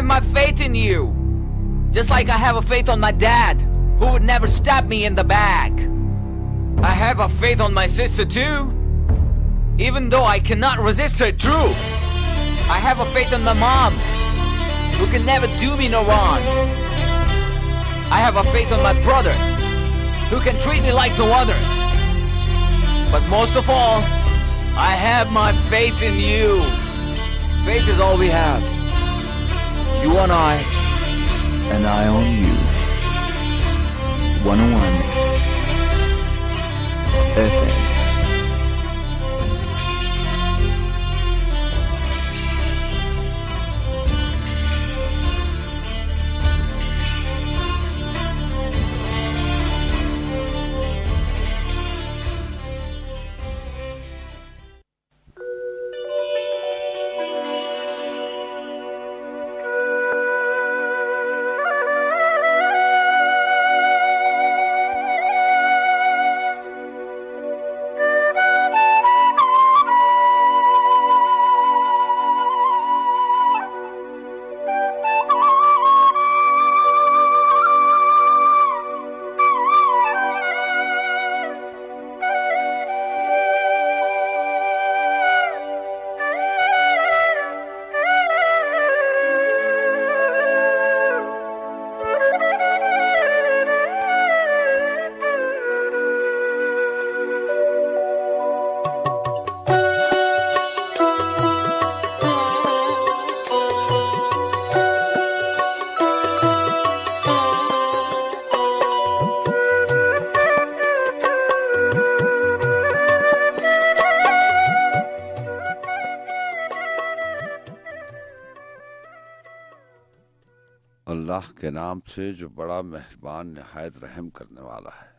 have my faith in you. Just like I have a faith on my dad, who would never stab me in the back. I have a faith on my sister too, even though I cannot resist her truth. I have a faith on my mom, who can never do me no wrong. I have a faith on my brother, who can treat me like no other. But most of all, I have my faith in you. Faith is all we have. You and I on you. 101 FM. अल्लाह के नाम से जो बड़ा मेहरबान निहायत रहम करने वाला है।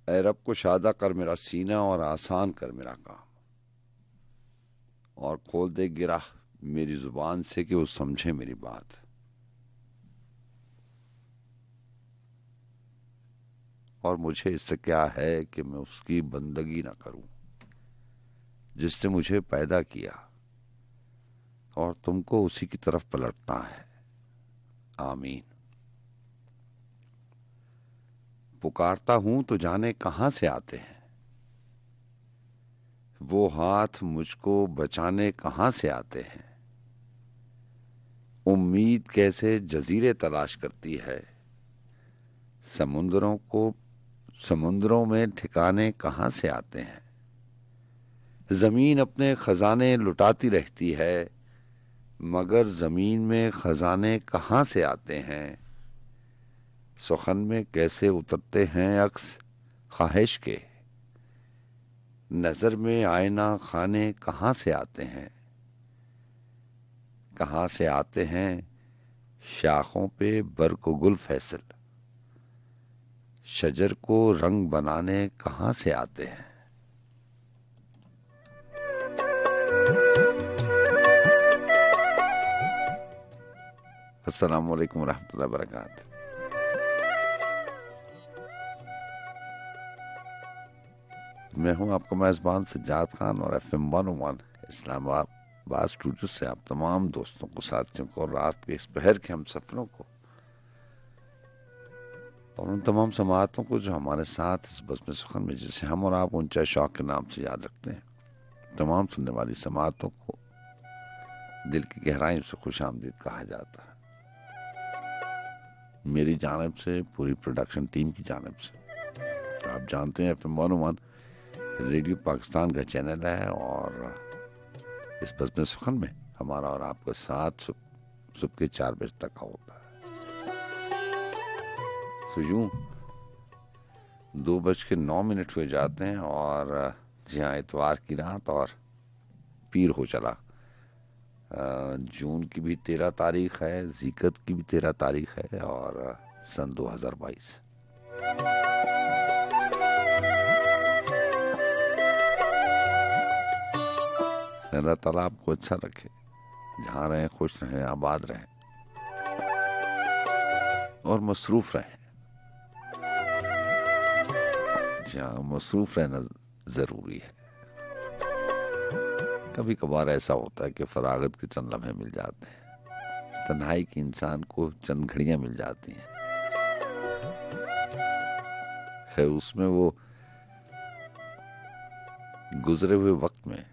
ऐ रब को शादा कर मेरा सीना और आसान कर मेरा काम, और खोल दे गिरा मेरी जुबान से कि वो समझे मेरी बात। और मुझे इससे क्या है कि मैं उसकी बंदगी ना करूं जिसने मुझे पैदा किया और तुमको उसी की तरफ पलटना है। आमीन। पुकारता हूं तो जाने कहां से आते हैं, वो हाथ मुझको बचाने कहां से आते हैं। उम्मीद कैसे जजीरे तलाश करती है, समुद्रों में ठिकाने कहां से आते हैं। जमीन अपने खजाने लुटाती रहती है, मगर जमीन में खजाने कहां से आते हैं। सुखन में कैसे उतरते हैं अक्स ख्वाहिश के, नजर में आईना खाने कहां से आते हैं। कहां से आते हैं शाखों पे बर्क गुल फैसल, शजर को रंग बनाने कहां से आते हैं। अस्सलाम वालेकुम रहमतुल्लाहि व बरकातहू। मैं हूं आपका मेजबान सज्जाद खान और FM 101 इस्लामाबाद स्टूडियो से आप तमाम दोस्तों को, साथियों को, रात के इस पहर के हम सफरों को और उन तमाम समातों को जो हमारे साथ इस बज़्म सुखन में, जिसे हम और आप ऊंचा शौक के नाम से याद रखते हैं, तमाम सुनने वाली समातों को दिल की गहराई से खुश आमदीद कहा जाता है। मेरी जानिब से, पूरी प्रोडक्शन टीम की जानिब से। आप जानते हैं FM 101 रेडियो पाकिस्तान का चैनल है और इस बज़्म सुखन में हमारा और आपका साथ सुबह के 4 बजे तक का होता है। तो यूं 2:09 हुए जाते हैं और जहाँ इतवार की रात और पीर हो चला। जून की भी 13 तारीख है, ज़िकत की भी 13 तारीख है और सन 2022। अल्लाह ताला आपको अच्छा रखे, जहाँ रहें खुश रहें, आबाद रहें और मसरूफ रहें। जहाँ मसरूफ रहना जरूरी है। कभी कभार ऐसा होता है कि फरागत के चंद लम्हे मिल जाते हैं, तन्हाई की इंसान को चंद घड़ियां मिल जाती हैं, है उसमें वो गुजरे हुए वक्त में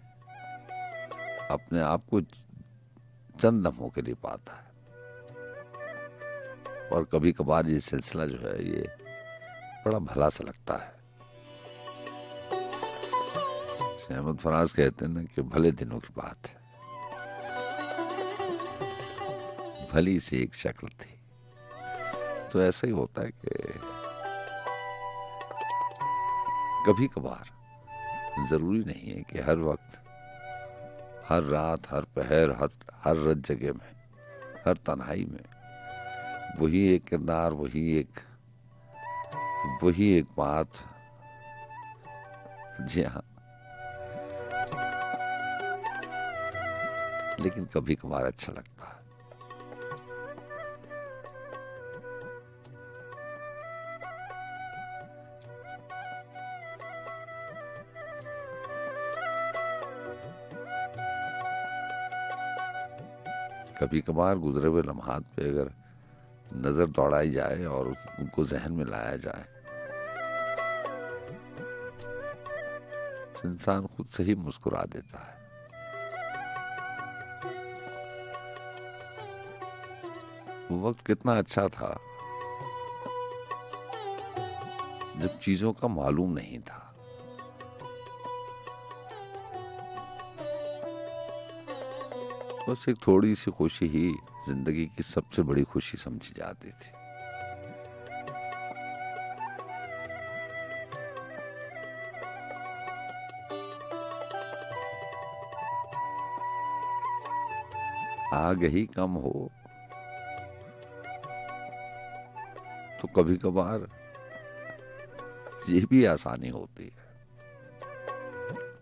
अपने आप को चंद लम्हों के लिए पाता है। और कभी कभार ये सिलसिला जो है ये बड़ा भला सा लगता है। अहमद फराज कहते हैं ना कि भले दिनों की बात है, भली सी एक शक्ल थी। तो ऐसा ही होता है कि कभी कभार जरूरी नहीं है कि हर वक्त, हर रात, हर पहर, हर रत जगह में, हर तन्हाई में वही एक किरदार, वही एक बात। जी हाँ, लेकिन कभी कभार अच्छा लगता है। कभी कभार गुजरे हुए लम्हात पे अगर नजर दौड़ाई जाए और उनको जहन में लाया जाए तो इंसान खुद से ही मुस्कुरा देता है। वो वक्त कितना अच्छा था जब चीजों का मालूम नहीं था। बस एक थोड़ी सी खुशी ही जिंदगी की सबसे बड़ी खुशी समझी जाती थी। आगही कम हो तो कभी कभार ये भी आसानी होती है।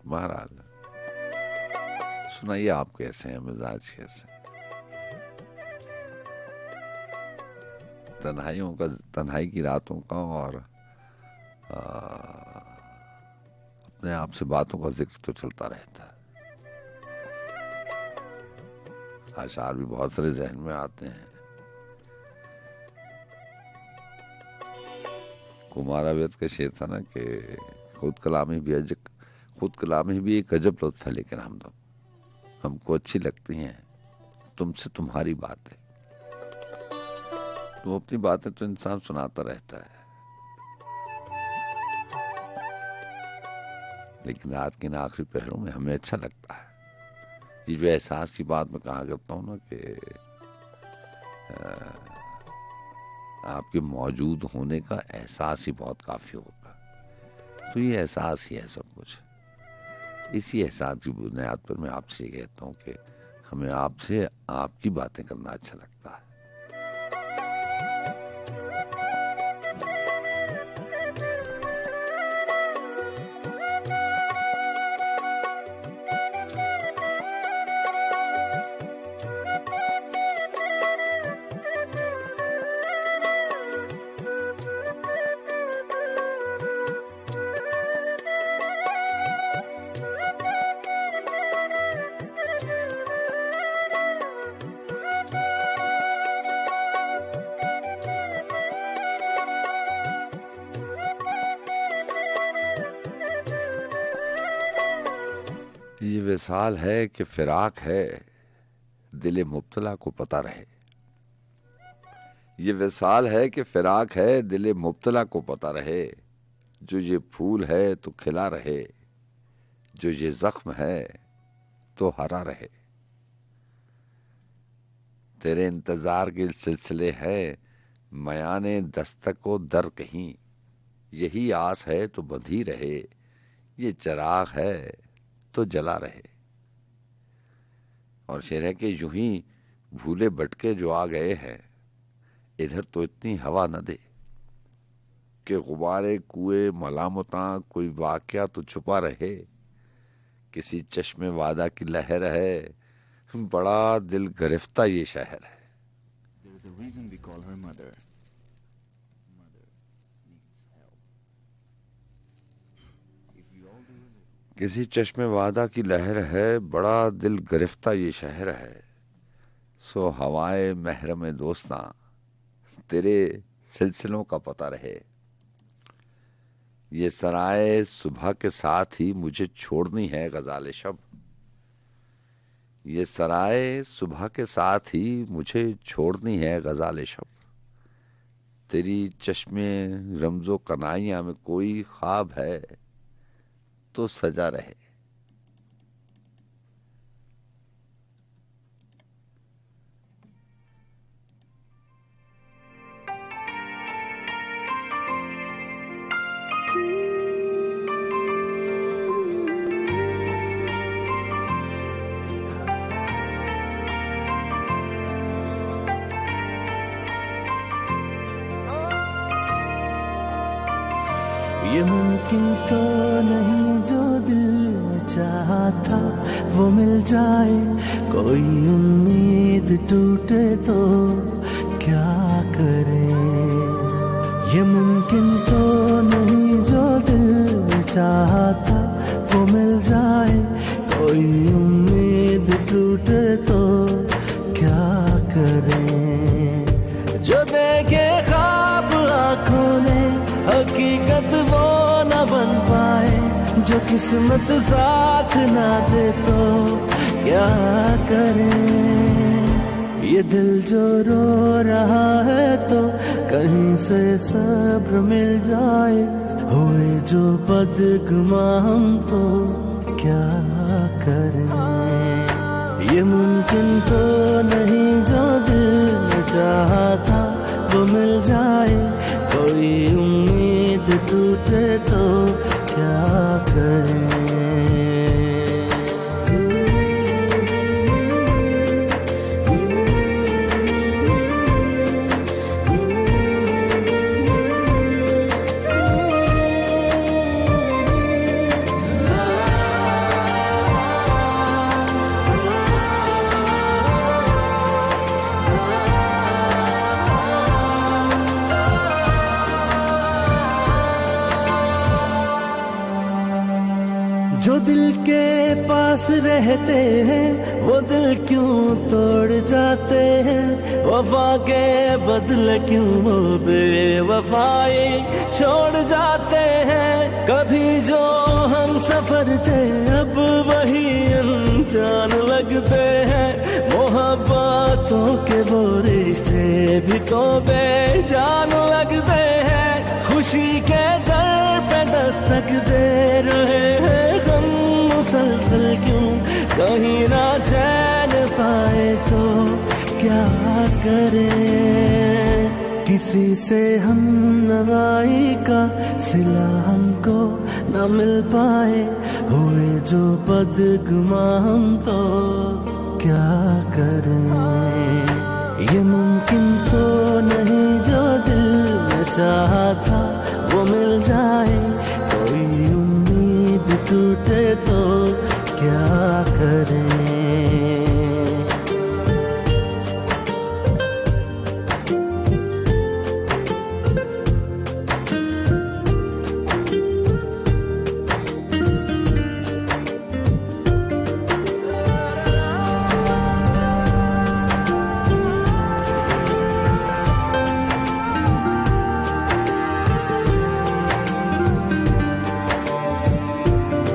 बहरहाल सुनाइए, आप कैसे हैं, मिजाज कैसे? तन्हाई की रातों का और अपने आप से बातों का जिक्र तो चलता रहता है। आशार भी बहुत सारे जहन में आते हैं। कुमाराव्यत का शेर था ना कि खुद कलामी भी एक अजब लुत्फ है, लेकिन हमको अच्छी लगती हैं तुमसे तुम्हारी बातें। तो अपनी बातें तो इंसान सुनाता रहता है, लेकिन रात के इन आखिरी पहरों में हमें अच्छा लगता है। ये जो एहसास की बात मैं कहा करता हूँ ना कि आपके मौजूद होने का एहसास ही बहुत काफी होता है। तो ये एहसास ही है सब कुछ। इसी एहसास की बुनियाद पर मैं आपसे कहता हूँ कि हमें आपसे आपकी बातें करना अच्छा लगता है। ये विसाल है कि फिराक है, दिले मुब्तला को पता रहे। ये विसाल है कि फिराक है, दिले मुब्तला को पता रहे। जो ये फूल है तो खिला रहे, जो ये जख्म है तो हरा रहे। तेरे इंतजार के सिलसिले है मयाने दस्तक व दर कहीं। यही आस है तो बंधी रहे, ये चिराग है तो जला रहे। और शेर है कि यूं ही भूले भटके जो आ गए हैं, इधर तो इतनी हवा न दे कि गुबारे कुएं मलामता कोई वाकया तो छुपा रहे। किसी चश्मे वादा की लहर है, बड़ा दिल गिरफ्ता ये शहर है। किसी चश्मे वादा की लहर है, बड़ा दिल गिरफ्ता ये शहर है। सो हवाए महरम दोस्ता, तेरे सिलसिलों का पता रहे। ये सराय सुबह के साथ ही मुझे छोड़नी है गजाले शब। ये सराय सुबह के साथ ही मुझे छोड़नी है गजाले शब। तेरी चश्मे रमजो कनाइयां में कोई ख्वाब है तो सजा रहे। ये मुमकिन तो नहीं जो दिल ने चाहा था वो मिल जाए। कोई उम्मीद टूटे तो क्या करें। ये मुमकिन तो नहीं जो दिल ने चाहा था वो मिल जाए। कोई उम्मीद टूटे तो क्या करें। जो देखे ख्वाब आँखों ने हकीकत वो न बन पाए। जो किस्मत साथ ना दे तो क्या करें। ये दिल जो रो रहा है तो कहीं से सब्र मिल जाए। हुए जो बदगुमा हम तो क्या करें। ये मुमकिन तो नहीं जो दिल ने चाहा था वो मिल जाए। कोई उम्मीद टूटे तो क्या करें। जो दिल के पास रहते हैं वो दिल क्यों तोड़ जाते हैं। वफा के बदले क्यों वो बेवफाई छोड़ जाते हैं। कभी जो हम सफर थे अब वही अनजान लगते हैं। मोहब्बतों के वो रिश्ते भी तो बेजान लगते हैं। खुशी के दर पे दस्तक दे रहे हैं मुसलसल क्यों कहीं ना चैन पाए तो क्या करें। किसी से हम नवाई का सिला हमको न मिल पाए। हुए जो बदगुमा हम तो क्या करें। ये मुमकिन तो नहीं जो दिल में चाहा था वो मिल जाए। कोई उम्मीद टूटे तो क्या करें।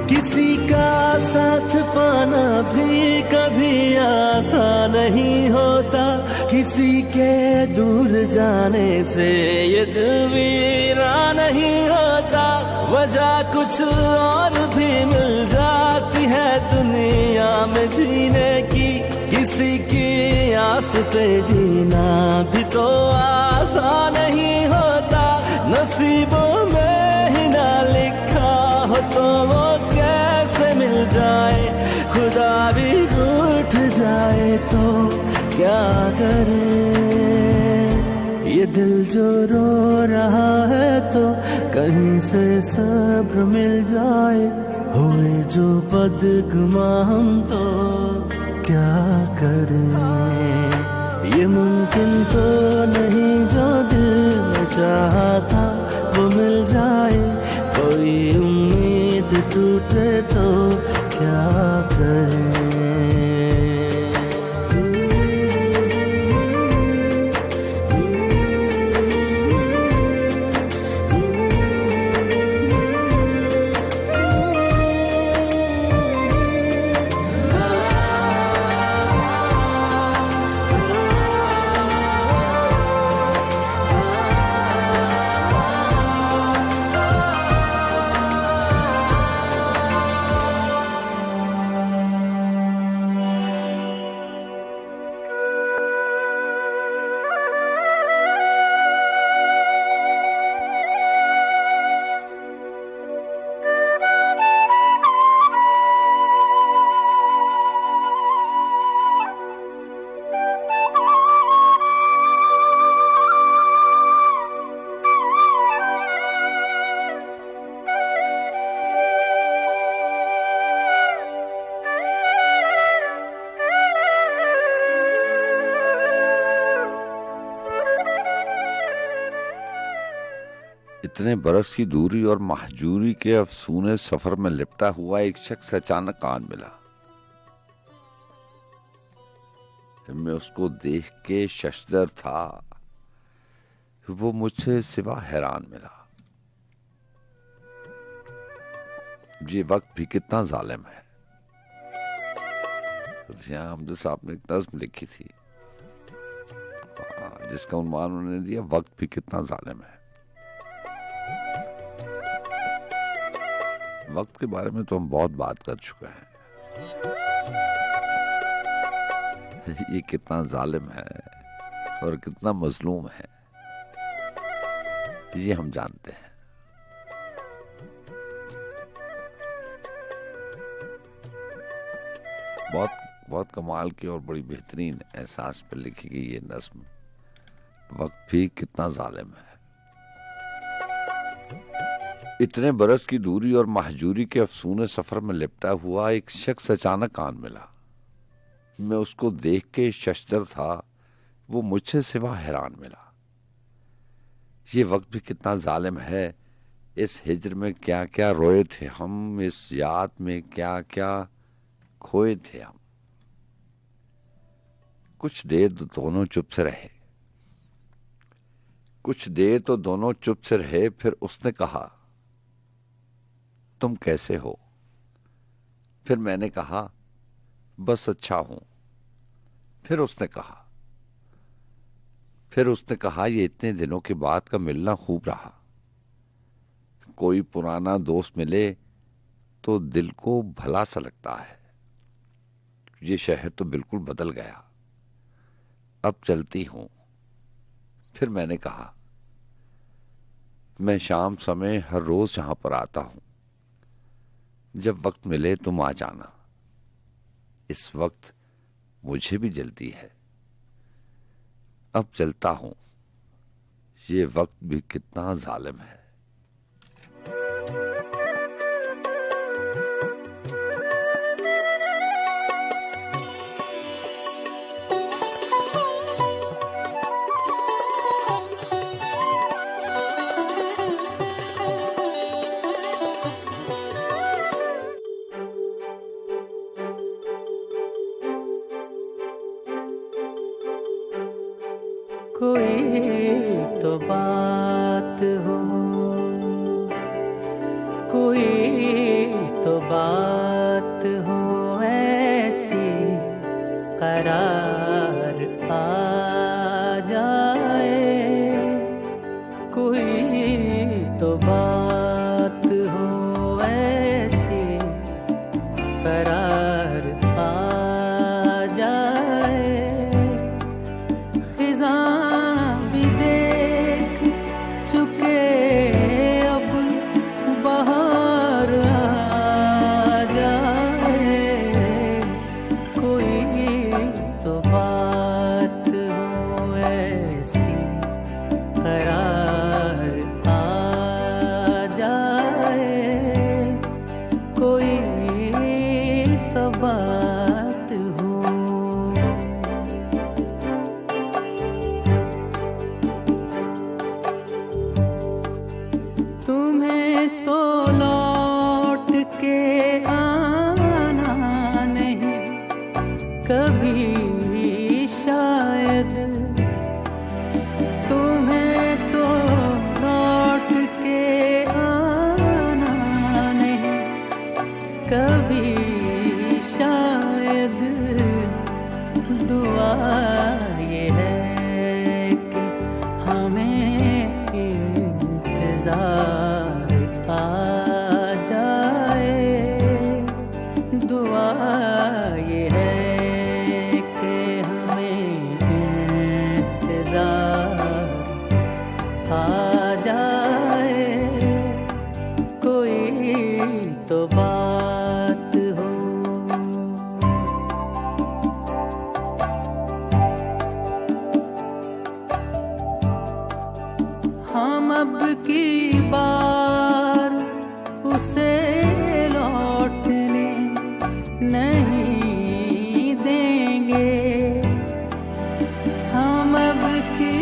किसी का साथ पाना भी कभी आसान नहीं होता। किसी के दूर जाने से ये दिल वीरा नहीं होता। वजह कुछ और भी मिल जाती है दुनिया में जीने की। किसी की आस पे जीना भी तो आसान नहीं होता। नसीबों में ही ना लिखा हो तो वो कैसे मिल जाए। खुदा भी रूठ जाए तो क्या करें। ये दिल जो रो रहा है तो कहीं से सब्र मिल जाए। हुए जो बदगुमा हम तो क्या करें। ये मुमकिन तो नहीं जो दिल में चाहा था वो मिल जाए। कोई उम्मीद टूटे तो रहे। इतने बरस की दूरी और महजूरी के अफसूने सफर में लिपटा हुआ एक शख्स अचानक कान मिला। मैं उसको देख के शशदर था, वो मुझसे सिवा हैरान मिला। ये वक्त भी कितना जालिम है। हमजा साहब ने एक नज्म लिखी थी जिसका उन्वान उन्होंने दिया, वक्त भी कितना जालिम है। वक्त के बारे में तो हम बहुत बात कर चुके हैं। ये कितना जालिम है और कितना मजलूम है, ये हम जानते हैं। बहुत कमाल की और बड़ी बेहतरीन एहसास पर लिखी गई ये नज्म, वक्त भी कितना जालिम है। इतने बरस की दूरी और महजूरी के अफसूने सफर में लिपटा हुआ एक शख्स अचानक कान मिला। मैं उसको देख के शशदर था, वो मुझसे सिवा हैरान मिला। ये वक्त भी कितना जालिम है। इस हिज्र में क्या क्या रोए थे हम, इस याद में क्या क्या खोए थे हम। कुछ देर तो दोनों चुप से रहे, कुछ देर तो दोनों चुप से रहे। फिर उसने कहा, तुम कैसे हो? फिर मैंने कहा, बस अच्छा हूं। फिर उसने कहा, ये इतने दिनों के बाद का मिलना खूब रहा। कोई पुराना दोस्त मिले तो दिल को भला सा लगता है। ये शहर तो बिल्कुल बदल गया, अब चलती हूं। फिर मैंने कहा, मैं शाम समय हर रोज यहां पर आता हूं, जब वक्त मिले तुम आ जाना। इस वक्त मुझे भी जल्दी है, अब चलता हूं। ये वक्त भी कितना जालिम है। कोई तो बात हो, कोई तो बात हो ऐसी, करार आ जाए। कोई तो बात हो ऐसी, करार आ जाए। फिजा तो इंतजार आ जाए। दुआ ये है कि हमें इंतजार आ जाए, कोई तो बात हो। हम अब की बार उसे लौटने नहीं देंगे। हम अब की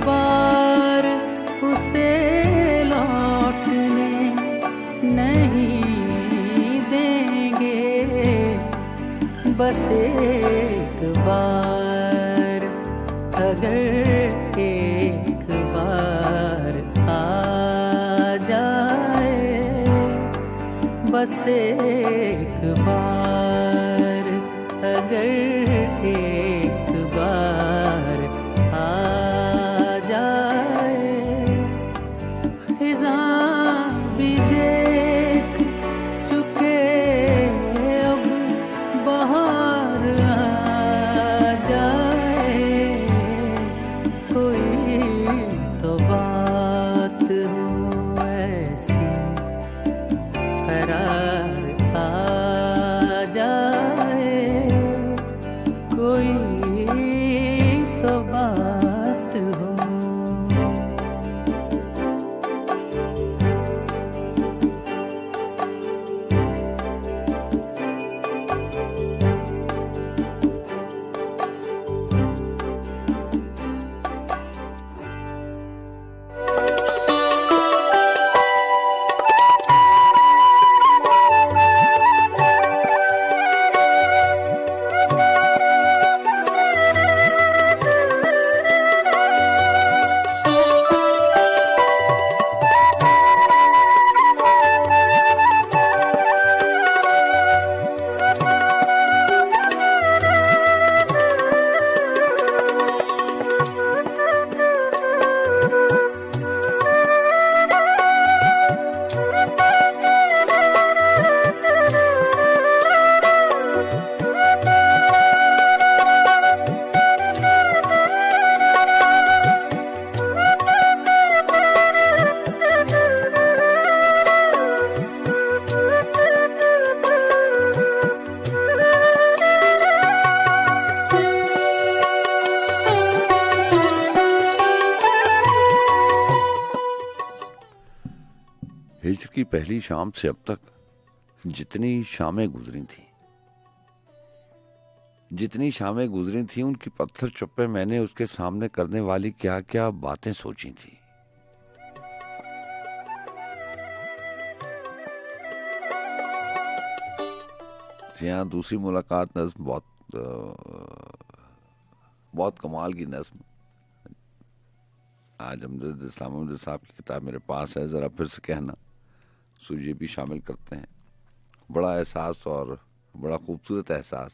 बार उसे लौटने नहीं देंगे। बस एक बार, अगर एक बार आ जाए, बस एक बार, अगर एक बार आ जाए। खिज़ां भी देख चुके, अब बाहर आ जाए, कोई तो बात हो ऐसी, करार आ जाए, कोई तो बात हो। हिज्र की पहली शाम से अब तक जितनी शामें गुजरी थी उनकी पत्थर चुप्पे मैंने उसके सामने करने वाली क्या क्या बातें सोची थी। यहाँ दूसरी मुलाकात नज़्म बहुत कमाल की नज़्म। आज अमजद इस्लाम अहमद साहब की किताब मेरे पास है, ज़रा फिर से कहना, सो ये भी शामिल करते हैं। बड़ा एहसास और बड़ा खूबसूरत एहसास।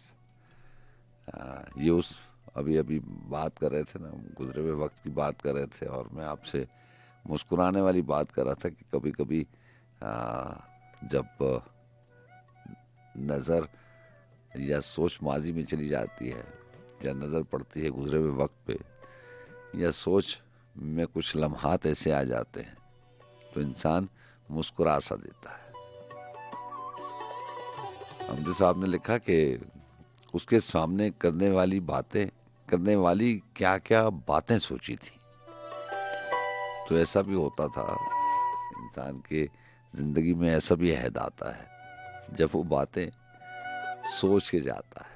ये उस अभी बात कर रहे थे ना, गुजरे हुए वक्त की बात कर रहे थे, और मैं आपसे मुस्कुराने वाली बात कर रहा था कि कभी कभी जब नज़र या सोच माजी में चली जाती है, या नज़र पड़ती है गुजरे हुए वक्त पे, या सोच में कुछ लम्हात ऐसे आ जाते हैं, तो इंसान मुस्कुरा सा देता है। अमजद साहब ने लिखा कि उसके सामने करने वाली क्या क्या बातें सोची थी। तो ऐसा भी होता था इंसान के जिंदगी में, ऐसा भी अहद आता है जब वो बातें सोच के जाता है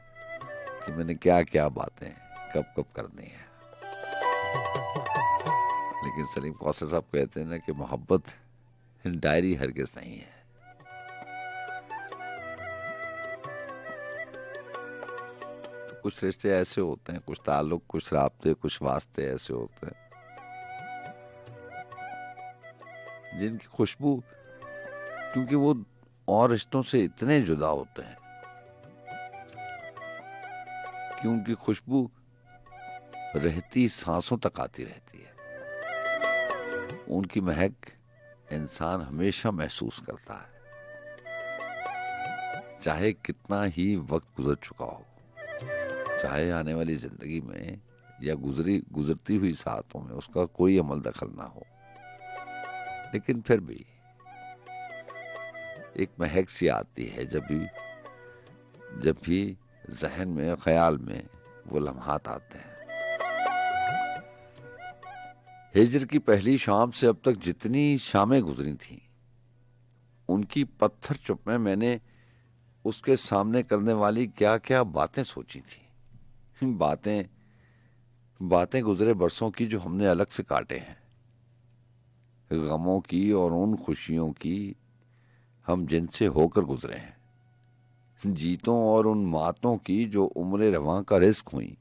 कि मैंने क्या क्या बातें कब कब करनी है। लेकिन सलीम कौसर साहब कहते हैं ना कि मोहब्बत डायरी हरगिज़ नहीं है। तो कुछ रिश्ते ऐसे होते हैं, कुछ ताल्लुक, कुछ राब्ते, कुछ वास्ते ऐसे होते हैं जिनकी खुशबू, क्योंकि वो और रिश्तों से इतने जुदा होते हैं कि उनकी खुशबू रहती सांसों तक आती रहती है। उनकी महक इंसान हमेशा महसूस करता है, चाहे कितना ही वक्त गुजर चुका हो, चाहे आने वाली जिंदगी में या गुजरती हुई सातों में उसका कोई अमल दखल ना हो, लेकिन फिर भी एक महक सी आती है जब भी जहन में, ख्याल में वो लम्हात आते हैं। हिज्र की पहली शाम से अब तक जितनी शामें गुजरी थीं, उनकी पत्थर चुप में मैंने उसके सामने करने वाली क्या क्या बातें सोची थी। बातें गुजरे बरसों की जो हमने अलग से काटे हैं, गमों की और उन खुशियों की हम जिनसे होकर गुजरे हैं, जीतों और उन मातों की जो उम्र रवां का रिस्क हुई,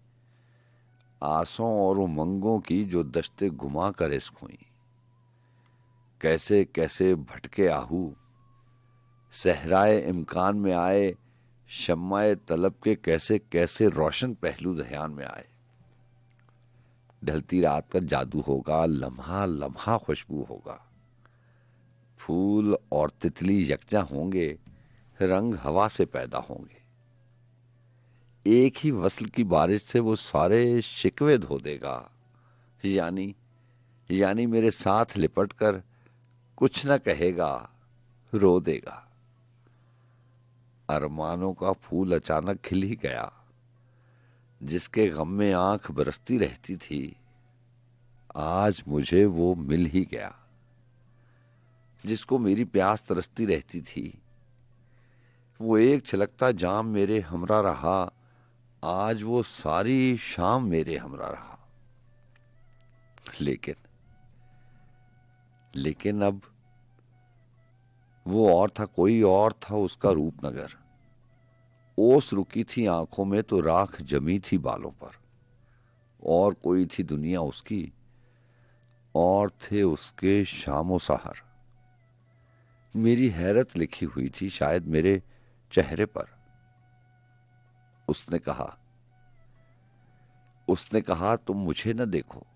आसों और उमंगों की जो दश्ते गुमा का रिस्क हुई। कैसे कैसे भटके आहू सहराए इम्कान में आए, शम्माए तलब के कैसे कैसे रोशन पहलू ध्यान में आए। ढलती रात का जादू होगा, लम्हा लम्हा खुशबू होगा, फूल और तितली यकजा होंगे, रंग हवा से पैदा होंगे। एक ही वस्ल की बारिश से वो सारे शिकवे धो देगा, यानी मेरे साथ लिपट कर कुछ न कहेगा, रो देगा। अरमानों का फूल अचानक खिल ही गया, जिसके गम में आंख बरसती रहती थी, आज मुझे वो मिल ही गया। जिसको मेरी प्यास तरसती रहती थी, वो एक छलकता जाम मेरे हमरा रहा, आज वो सारी शाम मेरे हमरा रहा। लेकिन अब वो और था, कोई और था उसका रूपनगर। ओस रुकी थी आंखों में तो राख जमी थी बालों पर, और कोई थी दुनिया उसकी, और थे उसके शामो सहर। मेरी हैरत लिखी हुई थी शायद मेरे चेहरे पर। उसने कहा तुम मुझे न देखो,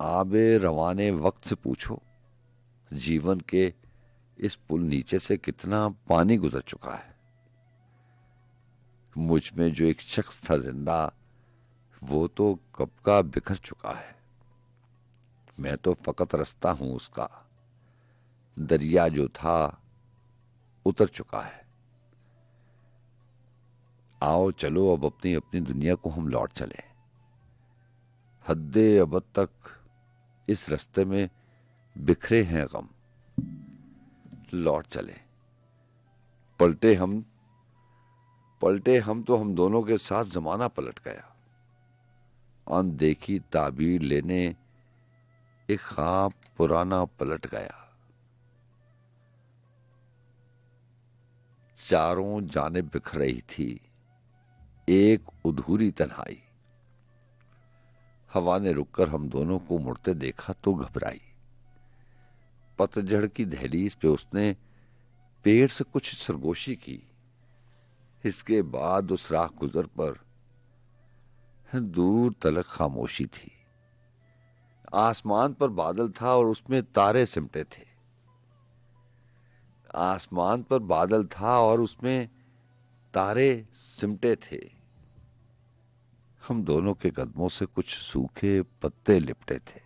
आबे रवाने वक्त से पूछो, जीवन के इस पुल नीचे से कितना पानी गुजर चुका है। मुझ में जो एक शख्स था जिंदा, वो तो कब का बिखर चुका है। मैं तो फकत रास्ता हूं उसका, दरिया जो था उतर चुका है। आओ चलो अब अपनी अपनी दुनिया को हम लौट चले। हद्दे अबद तक इस रास्ते में बिखरे हैं गम, लौट चले। पलटे हम तो हम दोनों के साथ जमाना पलट गया। अनदेखी ताबीर लेने एक ख्वाब पुराना पलट गया। चारों जानिब बिखर रही थी एक अधूरी तन्हाई। हवा ने रुककर हम दोनों को मुड़ते देखा तो घबराई। पतझड़ की दहलीज पे उसने पेड़ से कुछ सरगोशी की। इसके बाद उस राह गुजर पर दूर तलक खामोशी थी। आसमान पर बादल था और उसमें तारे सिमटे थे। आसमान पर बादल था और उसमें तारे सिमटे थे। हम दोनों के कदमों से कुछ सूखे पत्ते लिपटे थे।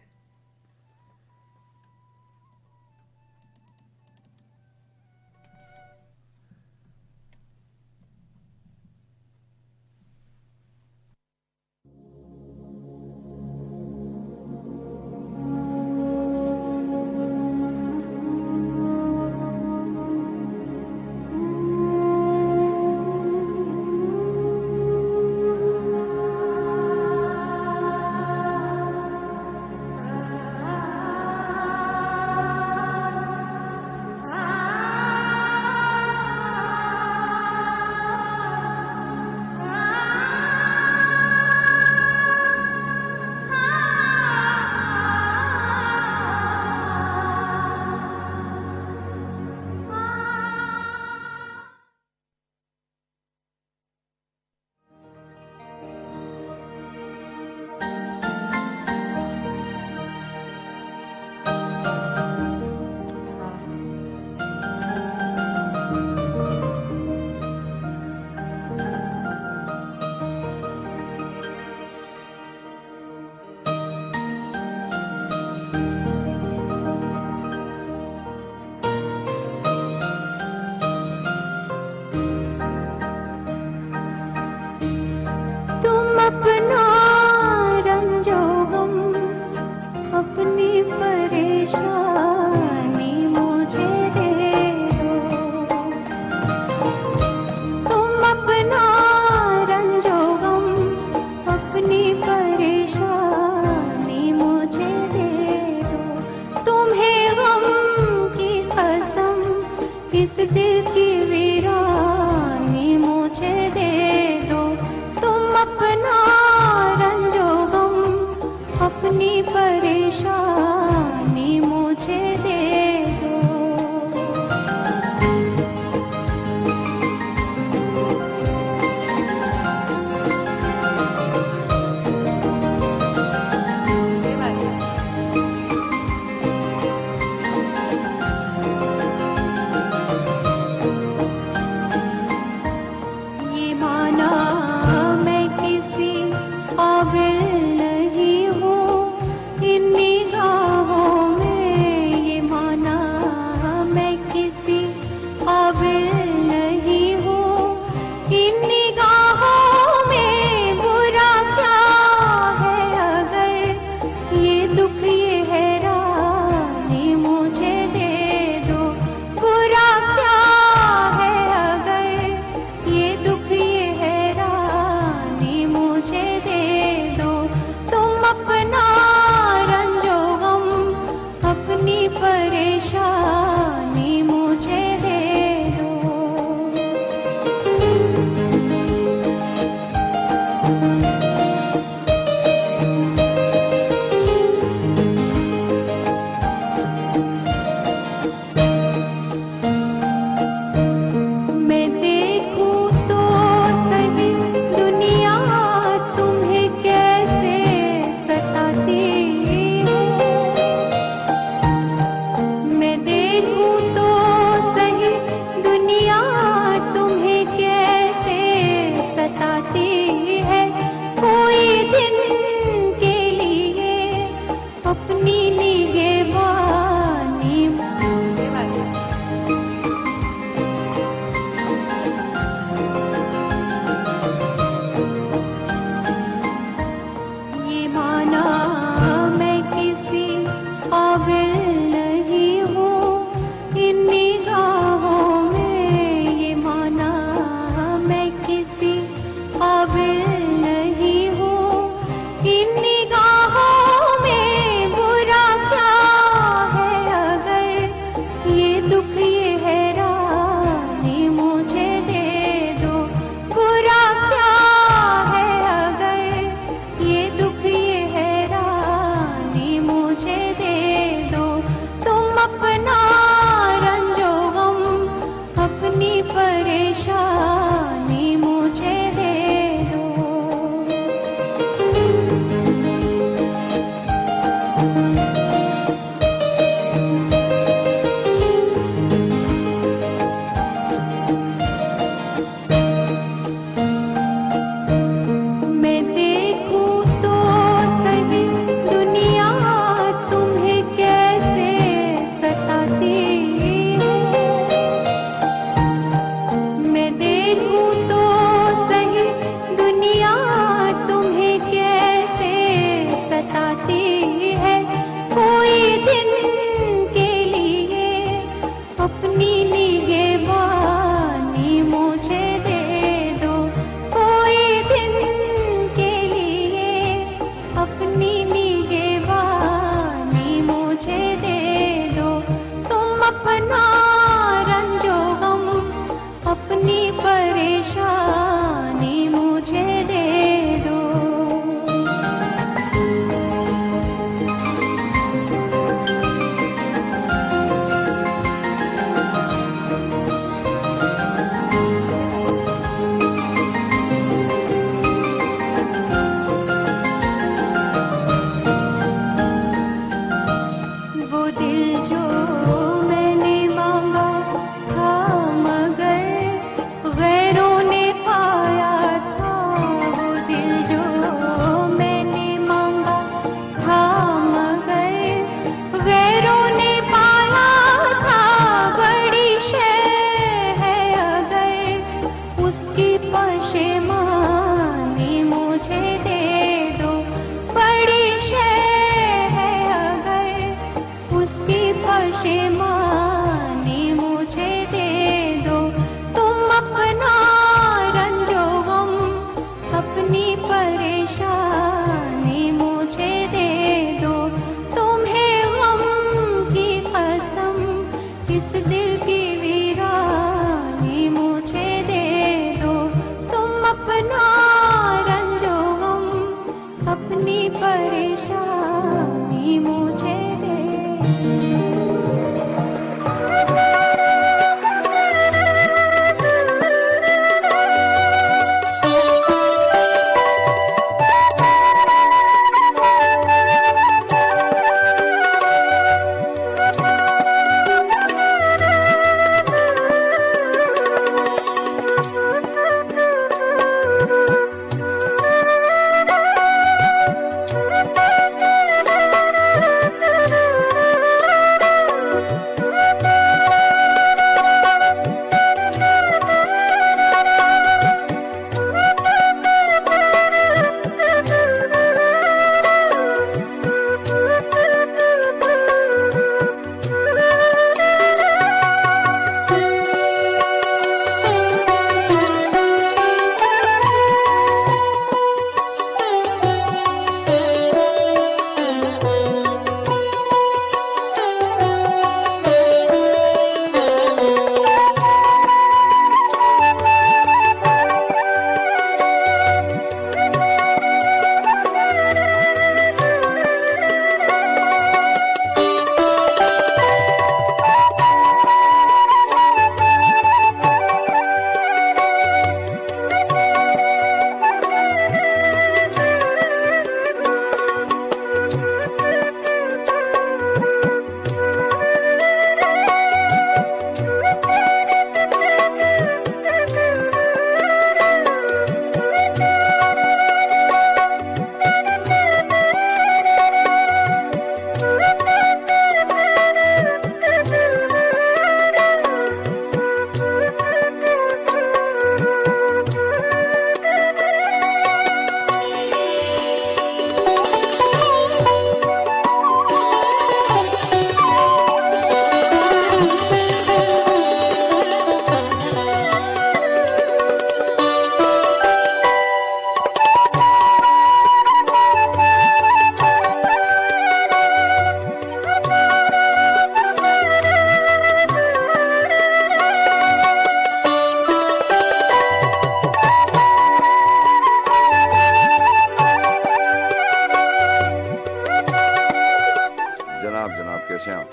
जनाब कैसे हैं आप?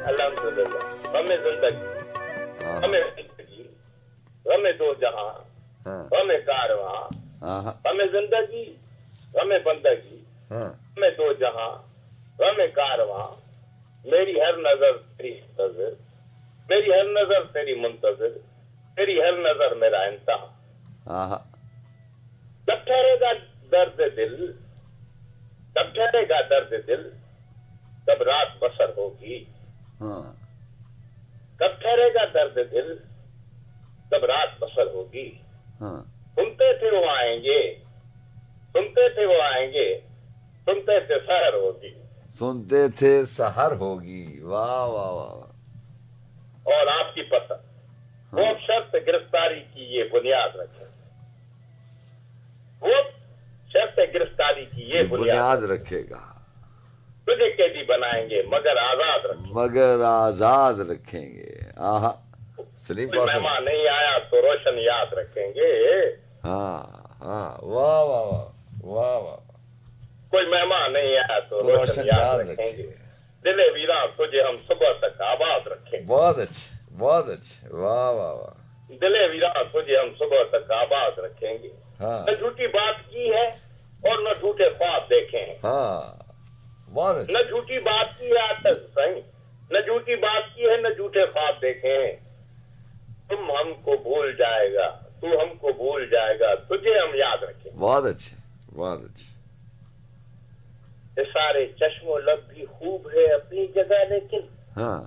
अल्हम्दुलिल्लाह। गमे जिंदगी, हाँ गमे जिंदगी, गमे दो जहां, हाँ गमे कारवां, हाँ गमे जिंदगी, गमे बंदगी, हाँ गमे दो जहां, गमे कारवां, मेरी हर नजर तेरी मुंतज़िर, मेरी हर नजर तेरी मुंतज़िर, तेरी हर नजर मेरा इंतहा। हाँ कब ठहरेगा दर्द दिल, कब ठहरेगा दर्द दिल, कब रात बसर होगी, हाँ कब ठहरेगा दर्द दिल, कब रात बसर होगी। हाँ सुनते थे वो आएंगे, सुनते थे वो आएंगे, सुनते थे सहर होगी, सुनते थे सहर होगी। वाह वाह वाह। और आपकी पसंद वो शर्त गिरफ्तारी की ये बुनियाद रखे, वो शर्त गिरफ्तारी की ये बुनियाद रखेगा, तुझे कैदी बनाएंगे मगर आजाद रखेंगे। मगर आजाद रखेंगे। आहा सलीम कोई कौसर। मेहमान नहीं आया तो रोशन याद रखेंगे, हाँ हाँ वाह वाह वाह वाह वाह। कोई मेहमान नहीं आया तो रोशन याद रखेंगे। दिले वीरा तुझे हम सुबह तक आबाद रखेंगे। बहुत अच्छे बहुत अच्छे। वाह वाह वाह। दिले वीरा तुझे हम सुबह तक आबाद रखेंगे। हाँ न झूठी बात की है और न झूठे ख्वाब देखे हैं, हाँ बहुत अच्छे। न झूठी बात की है आज तक सही, न झूठी बात की है न झूठे ख्वाब देखे हैं। तुम हमको भूल जाएगा, तू हमको भूल जाएगा, तुझे हम याद रखेंगे। बहुत अच्छे बहुत अच्छे। ये सारे चश्मो लब भी खूब है अपनी जगह, लेकिन हाँ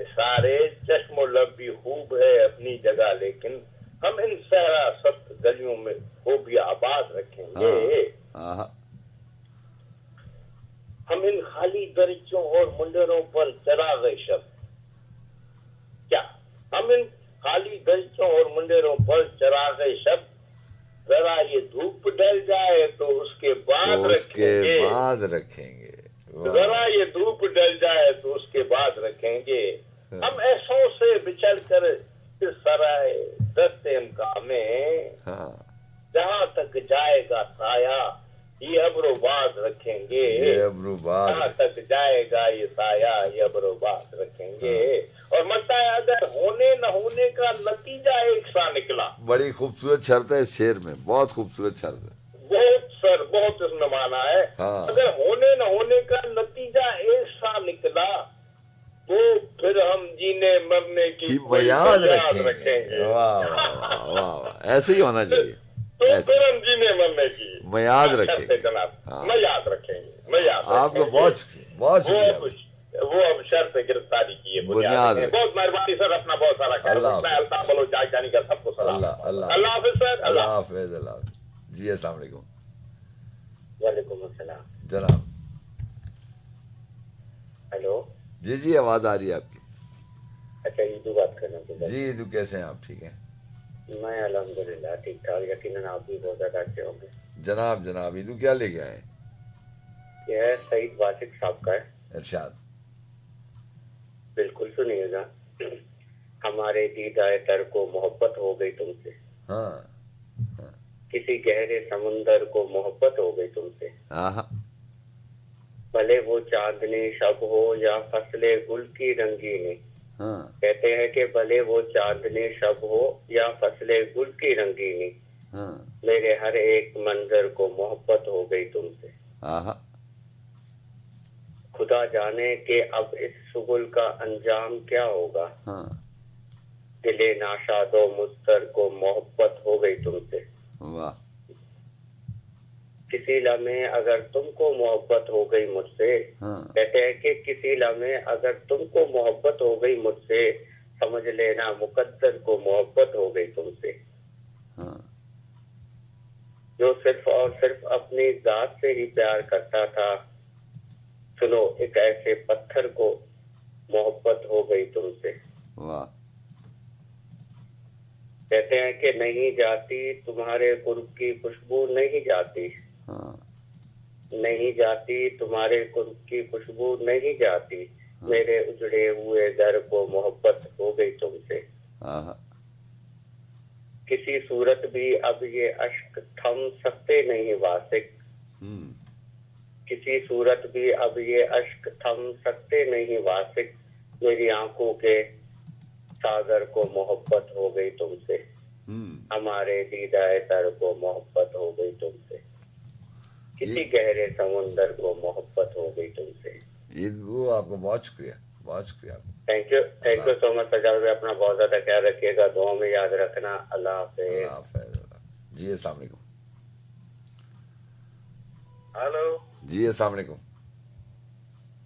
ये सारे चश्मो लब भी खूब है अपनी जगह, लेकिन हम इन सहरा सख्त गलियों में वो भी आबाद रखेंगे। हाँ हम इन खाली दरीचों और मुंडरों पर चरा गए शब्द, क्या हम इन खाली दरीचों और मुंडरों पर चरा गए शब्द, जरा ये धूप ढल जाए तो उसके बाद तो उसके रखेंगे। बाद रखेंगे। वाह। जरा ये धूप ढल जाए तो उसके बाद रखेंगे। हम ऐसों से बिछड़ कर इस सराय दस्ते इम्कान में, हाँ जहाँ तक जाएगा साया ये अब्रोबाद रखेंगे। ये अब्रूबाद। जहाँ तक जाएगा ये साया ये अब्रोबाद रखेंगे। और मत है अगर होने न होने का नतीजा एक सा निकला। बड़ी खूबसूरत शर्त है इस शेर में, बहुत खूबसूरत शर्त है। बहुत सर बहुत इसमें माना है। हाँ। अगर होने न होने का नतीजा एक सा निकला तो फिर हम जीने मरने की कोई याद बुनियाद रखेंगे। वाह वाह वाह वाह वाह। ऐसे ही होना चाहिए। तो ऐसे। फिर हम जीने मरने की मैं याद शर्त है रखेंगे। जनाब। हाँ। मैं याद रखेंगे, मैं याद आपको रखेंगे। बहुत शुक्रिया बहुत शुक्रिया। वो अब शर्त गिरफ्तारी की है बुनियाद बुनियाद है। है। बहुत मेहरबानी सर, अपना बहुत सारा ख्याल अल्लाह रखना है। अल्ताफ बलोच जानी का सबको सलाम। अल्लाह अल्लाह अल्लाह हाफिज सर। अल्लाह हाफिज अल्लाह हाफिज। जी अस्सलाम वालेकुम वालेकुम अस्सलाम। जनाब। हेलो। जी जी आवाज आ रही है आपकी। अच्छा ईदू बात करना चाहिए। जी ईदू कैसे हैं आप? ठीक हैं मैं अल्हम्दुलिल्लाह ठीक ठाक। यकीनन आप भी बहुत ज्यादा अच्छे होंगे। जनाब। जनाब ईदू क्या लेके आए? यह सईद वासिक साहब का है। इरशाद। बिल्कुल सुनिएगा। हमारे दीदाए तर को मोहब्बत हो गई तुमसे, हाँ किसी गहरे समुंदर को मोहब्बत हो गई तुमसे। आहा भले वो चांदनी शब हो या फसले गुल की रंगीनी। हाँ कहते हैं कि भले वो चांदनी शब हो या फसले गुल की रंगीनी, हाँ मेरे हर एक मंजर को मोहब्बत हो गई तुमसे। आहा खुदा जाने कि अब इस सुगुल का अंजाम क्या होगा। हाँ दिले नाशादो मुस्तर को मोहब्बत हो गई तुमसे। वाह। किसी लम्हे अगर तुमको मोहब्बत हो गई मुझसे, हाँ कहते हैं कि किसी लम्हे अगर तुमको मोहब्बत हो गई मुझसे, समझ लेना मुकद्दर को मोहब्बत हो गई तुमसे। हाँ जो सिर्फ और सिर्फ अपनी जात से ही प्यार करता था, सुनो एक ऐसे पत्थर को मोहब्बत हो गई तुमसे। वाह। कहते हैं कि नहीं जाती तुम्हारे गुर्ब की खुशबू, नहीं जाती, हाँ नहीं जाती तुम्हारे गुर्ब की खुशबू, नहीं जाती, मेरे उजड़े हुए घर को मोहब्बत हो गई तुमसे। आहा किसी सूरत भी अब ये अश्क थम सकते नहीं वासिक, किसी सूरत भी अब ये अश्क थम सकते नहीं वासिक, मेरी आंखों के सागर को मोहब्बत हो गई तुमसे, हमारे दीदाए तर को मोहब्बत हो गई तुमसे, किसी गहरे समुंदर को मोहब्बत हो गई तुमसे। वो आपको बहुत शुक्रिया, बहुत शुक्रिया। Thank you so much Sajjad भाई, अपना बहुत ज्यादा ख्याल रखिएगा, दुआ में याद रखना। अल्लाह हाफिज। जी अस्सलाम वालेकुम। हेलो जी अस्सलाम वालेकुम।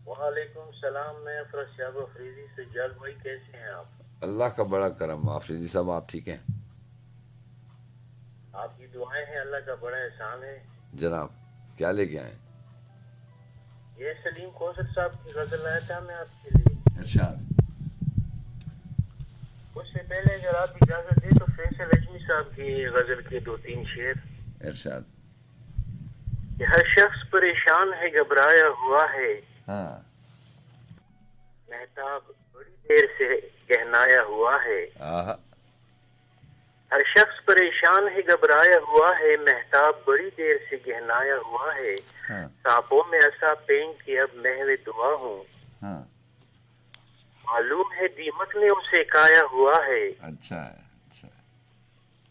वालेकुम सलाम, मैं अफरशब अफरीदी सजाद भाई, कैसे हैं आप? अल्लाह का बड़ा करम। आफरीदी साहब आप ठीक हैं? आपकी दुआएं हैं, अल्लाह का बड़ा एहसान है। जनाब क्या लेके आए? ये सलीम कौसर साहब की गजल लाया था मैं आपके लिए। इरशाद। उससे पहले अगर आप इजाजत दे तो फैसल अजमी साहब की गजल के 2-3 शेर। इरशाद। कि हर शख्स परेशान है, घबराया हुआ है, हाँ। महताब बड़ी देर से गहनाया हुआ है। आहा। हर शख्स परेशान है, घबराया हुआ है, महताब बड़ी देर से गहनाया हुआ है। हाँ। सांपों में ऐसा पेन कि अब महवे दुआ हूँ। हाँ। मालूम है दीमक ने उसे खाया हुआ है। अच्छा है, अच्छा।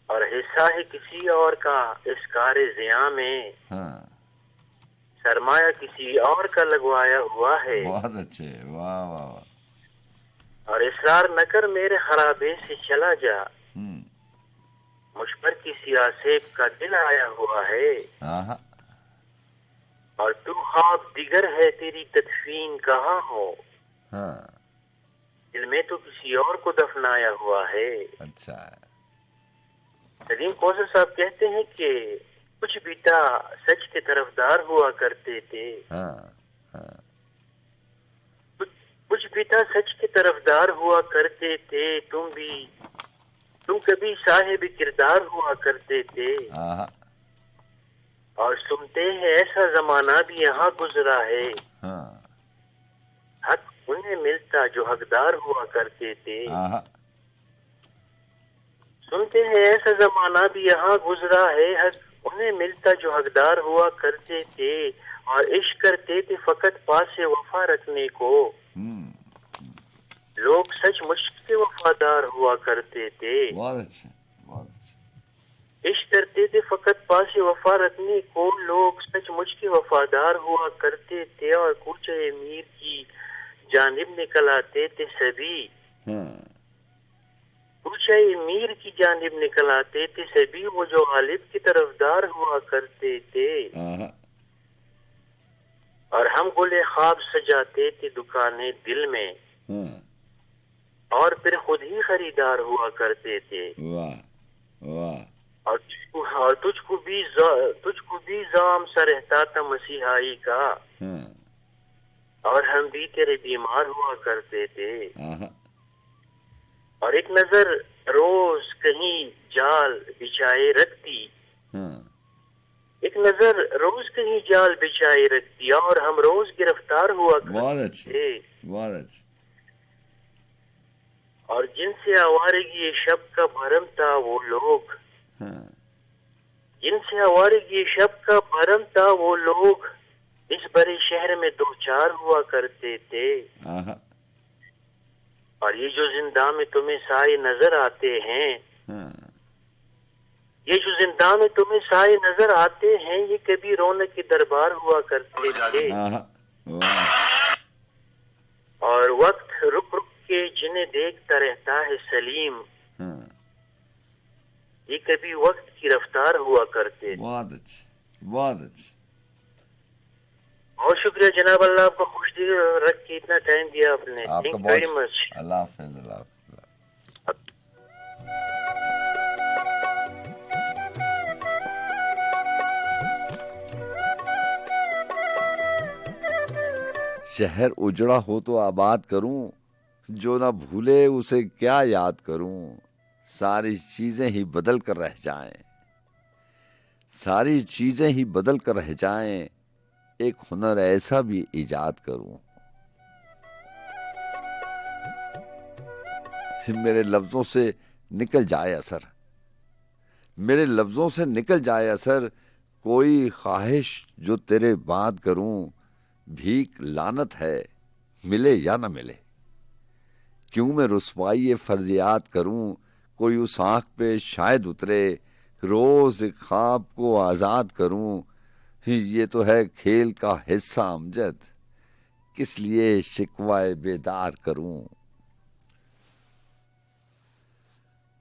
और हिस्सा है किसी और का इस कार्य ज़िया में। हाँ। सरमाया किसी और का लगवाया हुआ है। बहुत अच्छे, वाह वाह वाह। और इसरार न कर मेरे खराबे से चला जा, मुझ पर किसी आसेब का दिल आया हुआ है। आहा। और तू ख्वाब दिगर है, तेरी तदफीन कहाँ हो। हाँ। दिल में तो किसी और को दफनाया हुआ है। अच्छा है। सलीम कौसर साहब कहते हैं कि कुछ बीता सच के तरफदार हुआ करते थे। हाँ। हाँ। कुछ बीता सच के तरफदार हुआ करते थे, तुम कभी साहिब किरदार हुआ करते थे। आहा। और सुनते हैं ऐसा जमाना भी यहाँ गुजरा है। हाँ। हक उन्हें मिलता जो हकदार हुआ करते थे। आहा। सुनते हैं ऐसा जमाना भी यहाँ गुजरा है, हक उन्हें मिलता जो हकदार हुआ करते थे। और इश्क करते थे फकत पास से वफा रखने को, लोग सच मुझ के वफादार हुआ करते थे। बहुत अच्छा, बहुत अच्छा। इश्क करते थे फकत पास से वफा रखने को, लोग सच मुझ के वफादार हुआ करते थे। और कूचे मीर की जानिब निकल आते थे सभी। कूचे मीर की जानिब निकल आते थे सभी, वो जो गालिब की तरफदार हुआ करते थे। और हम गुले ख्वाब सजाते थे दुकानें दिल में, और फिर खुद ही खरीदार हुआ करते थे। वाह वाह। और तुझको भी जाम सा रहता था मसीहाई का। और हम भी तेरे बीमार हुआ करते थे। और एक नजर रोज कहीं जाल बिछाए रखती, एक नजर रोज कहीं जाल बिछाए रखती, और हम रोज गिरफ्तार हुआ करते थे। बहुत अच्छे। और जिनसे आवारगी शब का भरम था वो लोग, जिनसे आवारगी शब का भरम था वो लोग, इस बड़े शहर में 2-4 हुआ करते थे। और ये जो जिंदा में तुम्हें साए नजर आते हैं, ये जो जिंदा में तुम्हें साए नजर आते हैं, ये कभी रौनक के दरबार हुआ करते थे। और वक्त रुक रुक के जिन्हें देखता रहता है सलीम, ये कभी वक्त की रफ्तार हुआ करते थे। बहुत अच्छे, बहुत अच्छे। बहुत शुक्रिया जनाब, अल्लाह आपको खुश रख के इतना टाइम दिया आपने। Thank you very much. अल्लाह हाफिज। अल्लाह हाफिज। शहर उजड़ा हो तो आबाद करूं, जो ना भूले उसे क्या याद करूं। सारी चीजें ही बदल कर रह जाएं, सारी चीजें ही बदल कर रह जाएं, एक हुनर ऐसा भी इजाद करूं। मेरे लफ्जों से निकल जाए असर, मेरे लफ्जों से निकल जाए असर, कोई ख्वाहिश जो तेरे बाद करूं, भीख लानत है मिले या न मिले। क्यों मैं रुसवाई फर्जियात करूं, कोई उस आंख पे शायद उतरे, रोज एक ख्वाब को आजाद करूं, ये तो है खेल का हिस्सा अमजद, किस लिए शिकवाए बेदार करूं।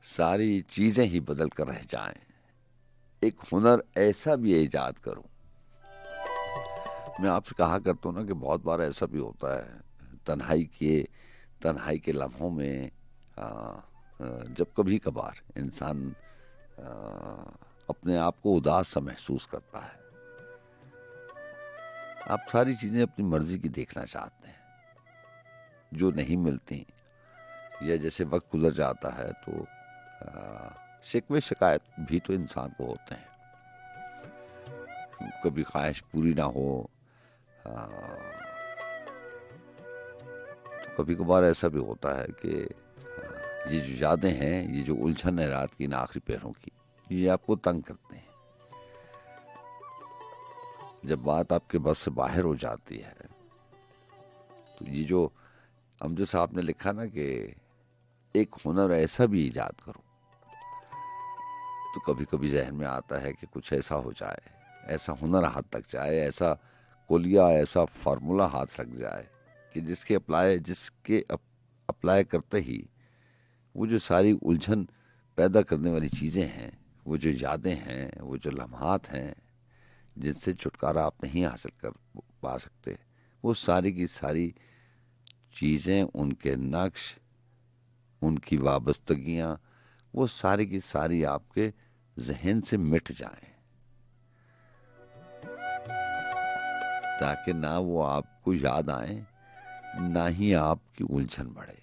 सारी चीजें ही बदल कर रह जाएं, एक हुनर ऐसा भी ईजाद करूं। मैं आपसे कहा करता हूं ना कि बहुत बार ऐसा भी होता है, तन्हाई के लम्हों में जब कभी कभार इंसान अपने आप को उदास सा महसूस करता है। आप सारी चीजें अपनी मर्जी की देखना चाहते हैं, जो नहीं मिलती, या जैसे वक्त गुजर जाता है तो शिकवे शिकायत भी तो इंसान को होते हैं। कभी ख्वाहिश पूरी ना हो, तो कभी कभार ऐसा भी होता है कि ये जो यादें हैं, ये जो उलझन है रात की इन आखिरी पहरों की, ये आपको तंग करते हैं। जब बात आपके बस से बाहर हो जाती है तो ये जो अमजद साहब ने लिखा ना कि एक हुनर ऐसा भी ईजाद करो, तो कभी कभी जहन में आता है कि कुछ ऐसा हो जाए, ऐसा हुनर हाथ तक जाए, ऐसा कोलिया, ऐसा फार्मूला हाथ लग जाए कि जिसके अप्लाई करते ही वो जो सारी उलझन पैदा करने वाली चीज़ें हैं, वो जो यादें हैं, वो जो लम्हात हैं जिनसे छुटकारा आप नहीं हासिल कर पा सकते, वो सारी की सारी चीज़ें, उनके नक्श, उनकी वाबस्तगियाँ, वो सारी की सारी आपके जहन से मिट जाएं, ताकि ना वो आपको याद आए, ना ही आपकी उलझन बढ़े।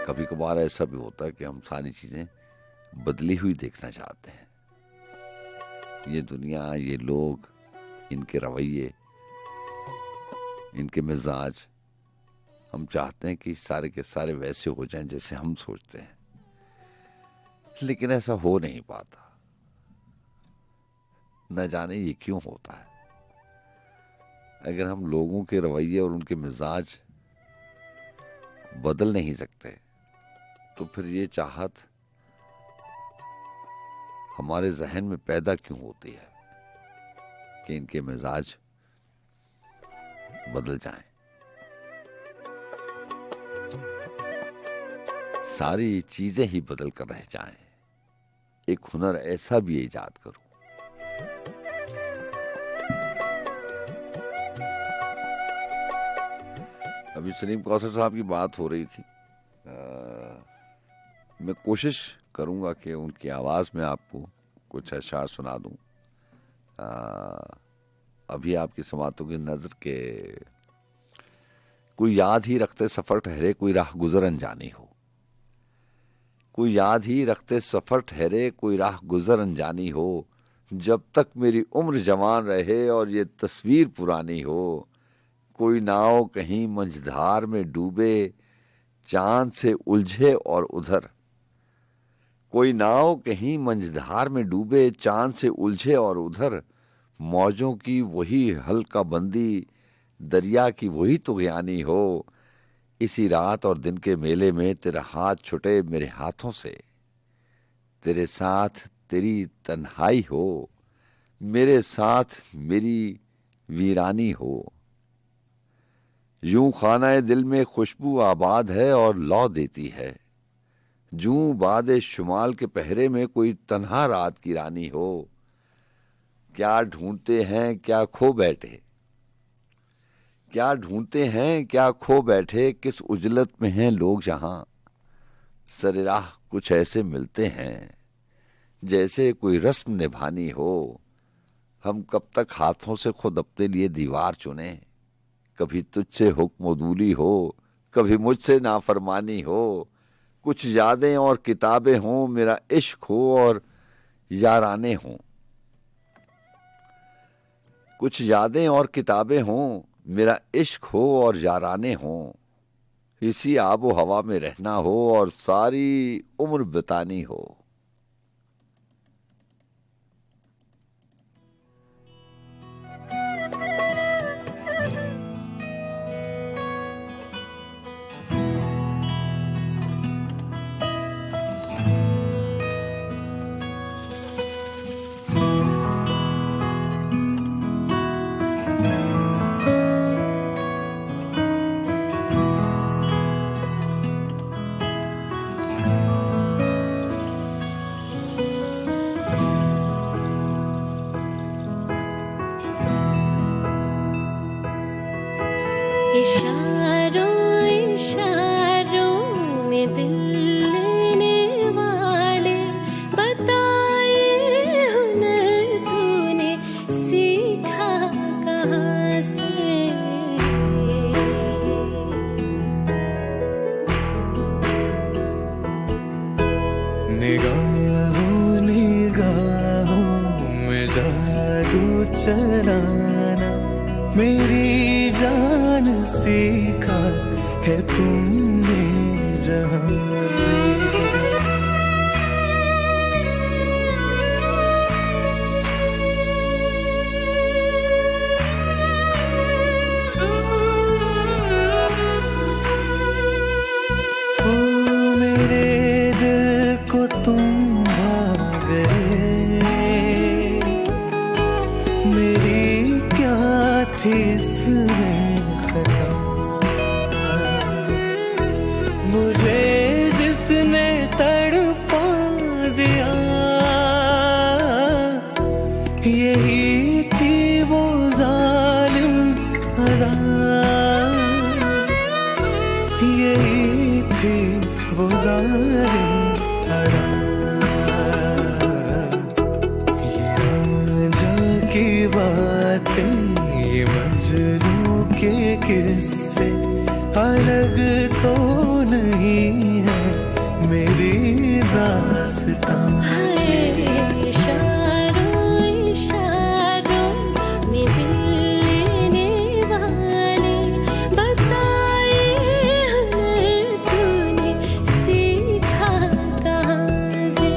कभी कभार ऐसा भी होता है कि हम सारी चीजें बदली हुई देखना चाहते हैं। ये दुनिया, ये लोग, इनके रवैये, इनके मिजाज, हम चाहते हैं कि सारे के सारे वैसे हो जाएं जैसे हम सोचते हैं, लेकिन ऐसा हो नहीं पाता। न जाने ये क्यों होता है। अगर हम लोगों के रवैये और उनके मिजाज बदल नहीं सकते, तो फिर ये चाहत हमारे जहन में पैदा क्यों होती है कि इनके मिजाज बदल जाएं। सारी चीजें ही बदल कर रह जाएं, एक हुनर ऐसा भी ईजाद करूं। अभी सलीम कौसर साहब की बात हो रही थी, मैं कोशिश करूंगा कि उनकी आवाज में आपको कुछ अशआर सुना दूं। अभी आपकी समातों की नजर के कोई याद ही रखते सफर ठहरे, कोई राह गुजर अनजानी हो। कोई याद ही रखते सफर ठहरे, कोई राह गुजर अनजानी हो। जब तक मेरी उम्र जवान रहे और ये तस्वीर पुरानी हो। कोई नाव कहीं मंझधार में डूबे, चांद से उलझे और उधर। कोई नाव कहीं मंझधार में डूबे, चांद से उलझे और उधर। मौजों की वही हल्का बंदी, दरिया की वही तुग़यानी हो। इसी रात और दिन के मेले में तेरा हाथ छुटे मेरे हाथों से। तेरे साथ तेरी तन्हाई हो, मेरे साथ मेरी वीरानी हो। यूं खानाए दिल में खुशबू आबाद है और लौ देती है। जूं बादे शुमाल के पहरे में कोई तन्हा रात की रानी हो। क्या ढूंढते हैं क्या खो बैठे, क्या ढूंढते हैं क्या खो बैठे। किस उजलत में हैं लोग जहां, सरेराह कुछ ऐसे मिलते हैं जैसे कोई रस्म निभानी हो। हम कब तक हाथों से खुद अपने लिए दीवार चुने। कभी तुझसे हुक्म अदूली हो, कभी मुझसे नाफरमानी हो। कुछ यादें और किताबें हों, मेरा इश्क हो और याराने हों। कुछ यादें और किताबें हों, मेरा इश्क हो और याराने हों। इसी आबो हवा में रहना हो और सारी उम्र बितानी हो। इशारों इशारों में दिल लेने वाले बताए हुनर तूने सीखा कहाँ से। निगाहों निगाहों में जादू चलाना मेरी जान सीखा है तुमने जहां से। ओ मेरे दिल को तुम भा गए, मेरी क्या थी इसमें खता। मुझे जिसने तड़पा दिया यही थी वो जालिम अदा, यही थी वो जालिम अदा। ये रांझा की बातें ये मजनू के किस्से अलग तो नहीं है मेरी दास्तां से। इशारों इशारों में दिल लेने वाले बताए हुनर तूने सीखा कहाँ से।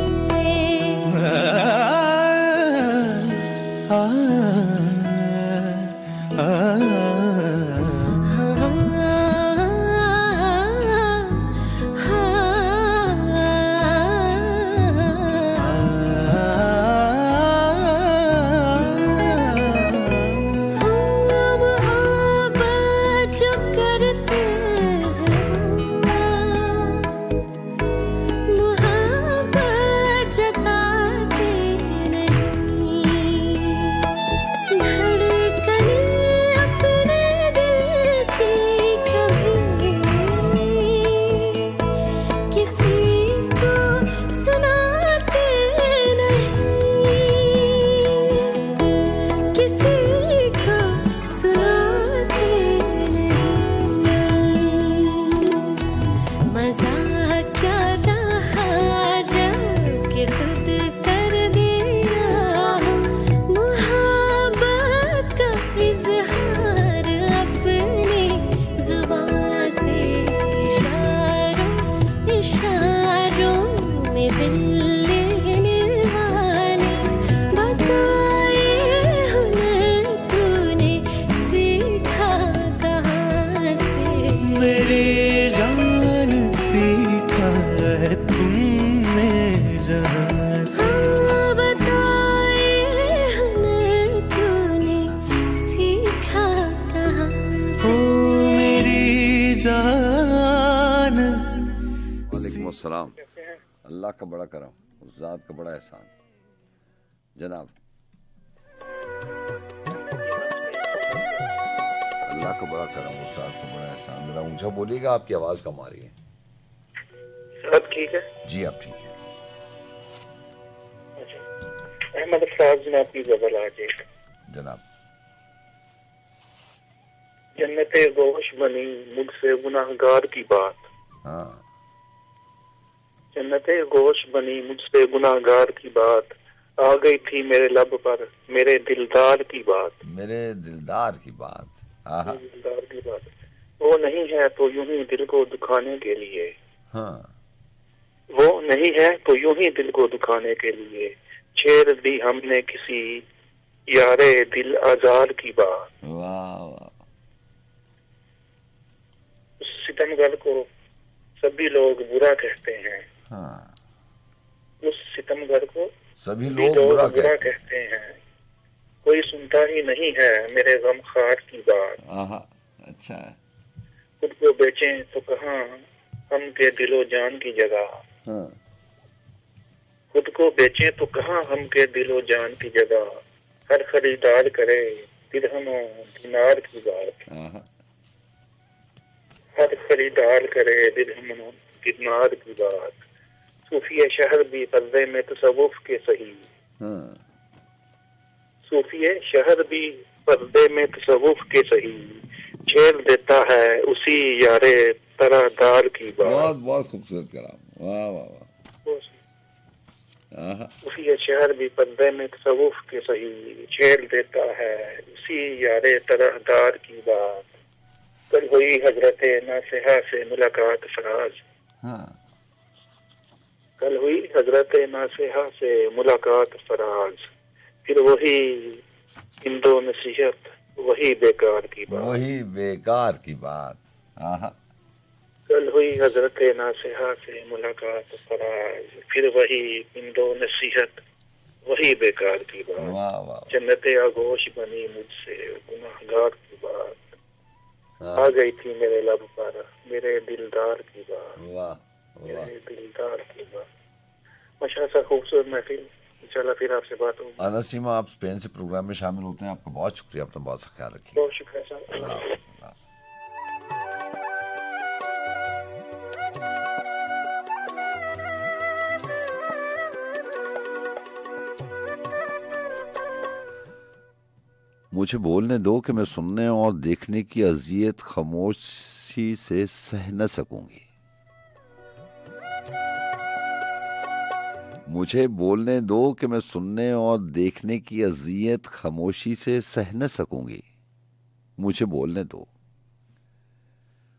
सलाम। अल्लाह का बड़ा करम, उस ज़ात का बड़ा एहसान। जनाब अल्लाह का बड़ा करम, उस ज़ात का बड़ा एहसान। मेरा ऊंचा बोलिएगा, आपकी आवाज कम आ रही है। सब ठीक है जी आप ठीक है। अच्छा अहमद साहब जनाब की गजल आज एक। जनाब जन्नते गोश बनी मुझसे गुनाहगार की बात। हाँ जन्नते गोश बनी मुझसे गुनाहगार की बात, आ गई थी मेरे लब पर मेरे दिलदार की बात। मेरे दिलदार की बात। दिलदार की बात। वो नहीं है तो यूं ही दिल को दुखाने के लिए, हाँ, वो नहीं है तो यूं ही दिल को दुखाने के लिए छेड़ दी हमने किसी यारे दिल आजार की बात। वाह वाह, उस सितमगर को सभी लोग बुरा कहते हैं, हाँ, उस सितमगर को सभी सभी लोग लोग बुरा बुरा कहते कहते हैं, कोई सुनता ही नहीं है मेरे गमखार की बात। हैं। अच्छा है, खुद को बेचें तो कहाँ हम के दिलो जान की जगह, हाँ, खुद को बेचें तो कहाँ हम के दिलो जान की जगह, हर खरीदार करे दिरहमों दिनार की बात, हाँ, हर खरीदार करे दिरहमों दिनार की बात। सूफिया शहर भी पर्दे में तसव्वुफ के सही, हाँ, सूफिया शहर भी पर्दे में तसव्वुफ के सही छेड़ देता है उसी यारे तरहदार की बात। बहुत बहुत खूबसूरत कलाम, वाह वाह वाह, हाँ, उसी शहर भी पर्दे में तसव्वुफ के सही छेड़ देता है उसी यारे तरहदार की बात। कल हुई हजरत नासिहा से मुलाकात फराज, हाँ, कल हुई हजरत नासिहा से मुलाकात फराज, फिर वही इंदो नसीहत वही बेकार की बात। वही बेकार की बात, हाँ, कल हुई हजरत नासिहा से मुलाकात फराज, फिर वही इंदो नसीहत वही बेकार की बात। वाह वाह, जन्नत आगोश बनी मुझसे गुनाहगार की बात, हाँ, आ गई थी मेरे लब पर मेरे दिलदार की बात, वाह वाह। मेरे दिलदार की बात। माशाअल्लाह खूबसूरत महफिल, इंशाल्लाह फिर आपसे बात होगी। अनस सीमा, आप स्पेन से प्रोग्राम में शामिल होते हैं, आपका बहुत शुक्रिया, अपना बहुत सा ख्याल रखिए। बहुत शुक्रिया साहब। अल्लाह हाफ़िज़, अल्लाह हाफ़िज़। मुझे बोलने दो कि मैं सुनने और देखने की अजियत खामोशी से सह न सकूंगी। मुझे बोलने दो कि मैं सुनने और देखने की अजियत खामोशी से सह न सकूंगी। मुझे बोलने दो,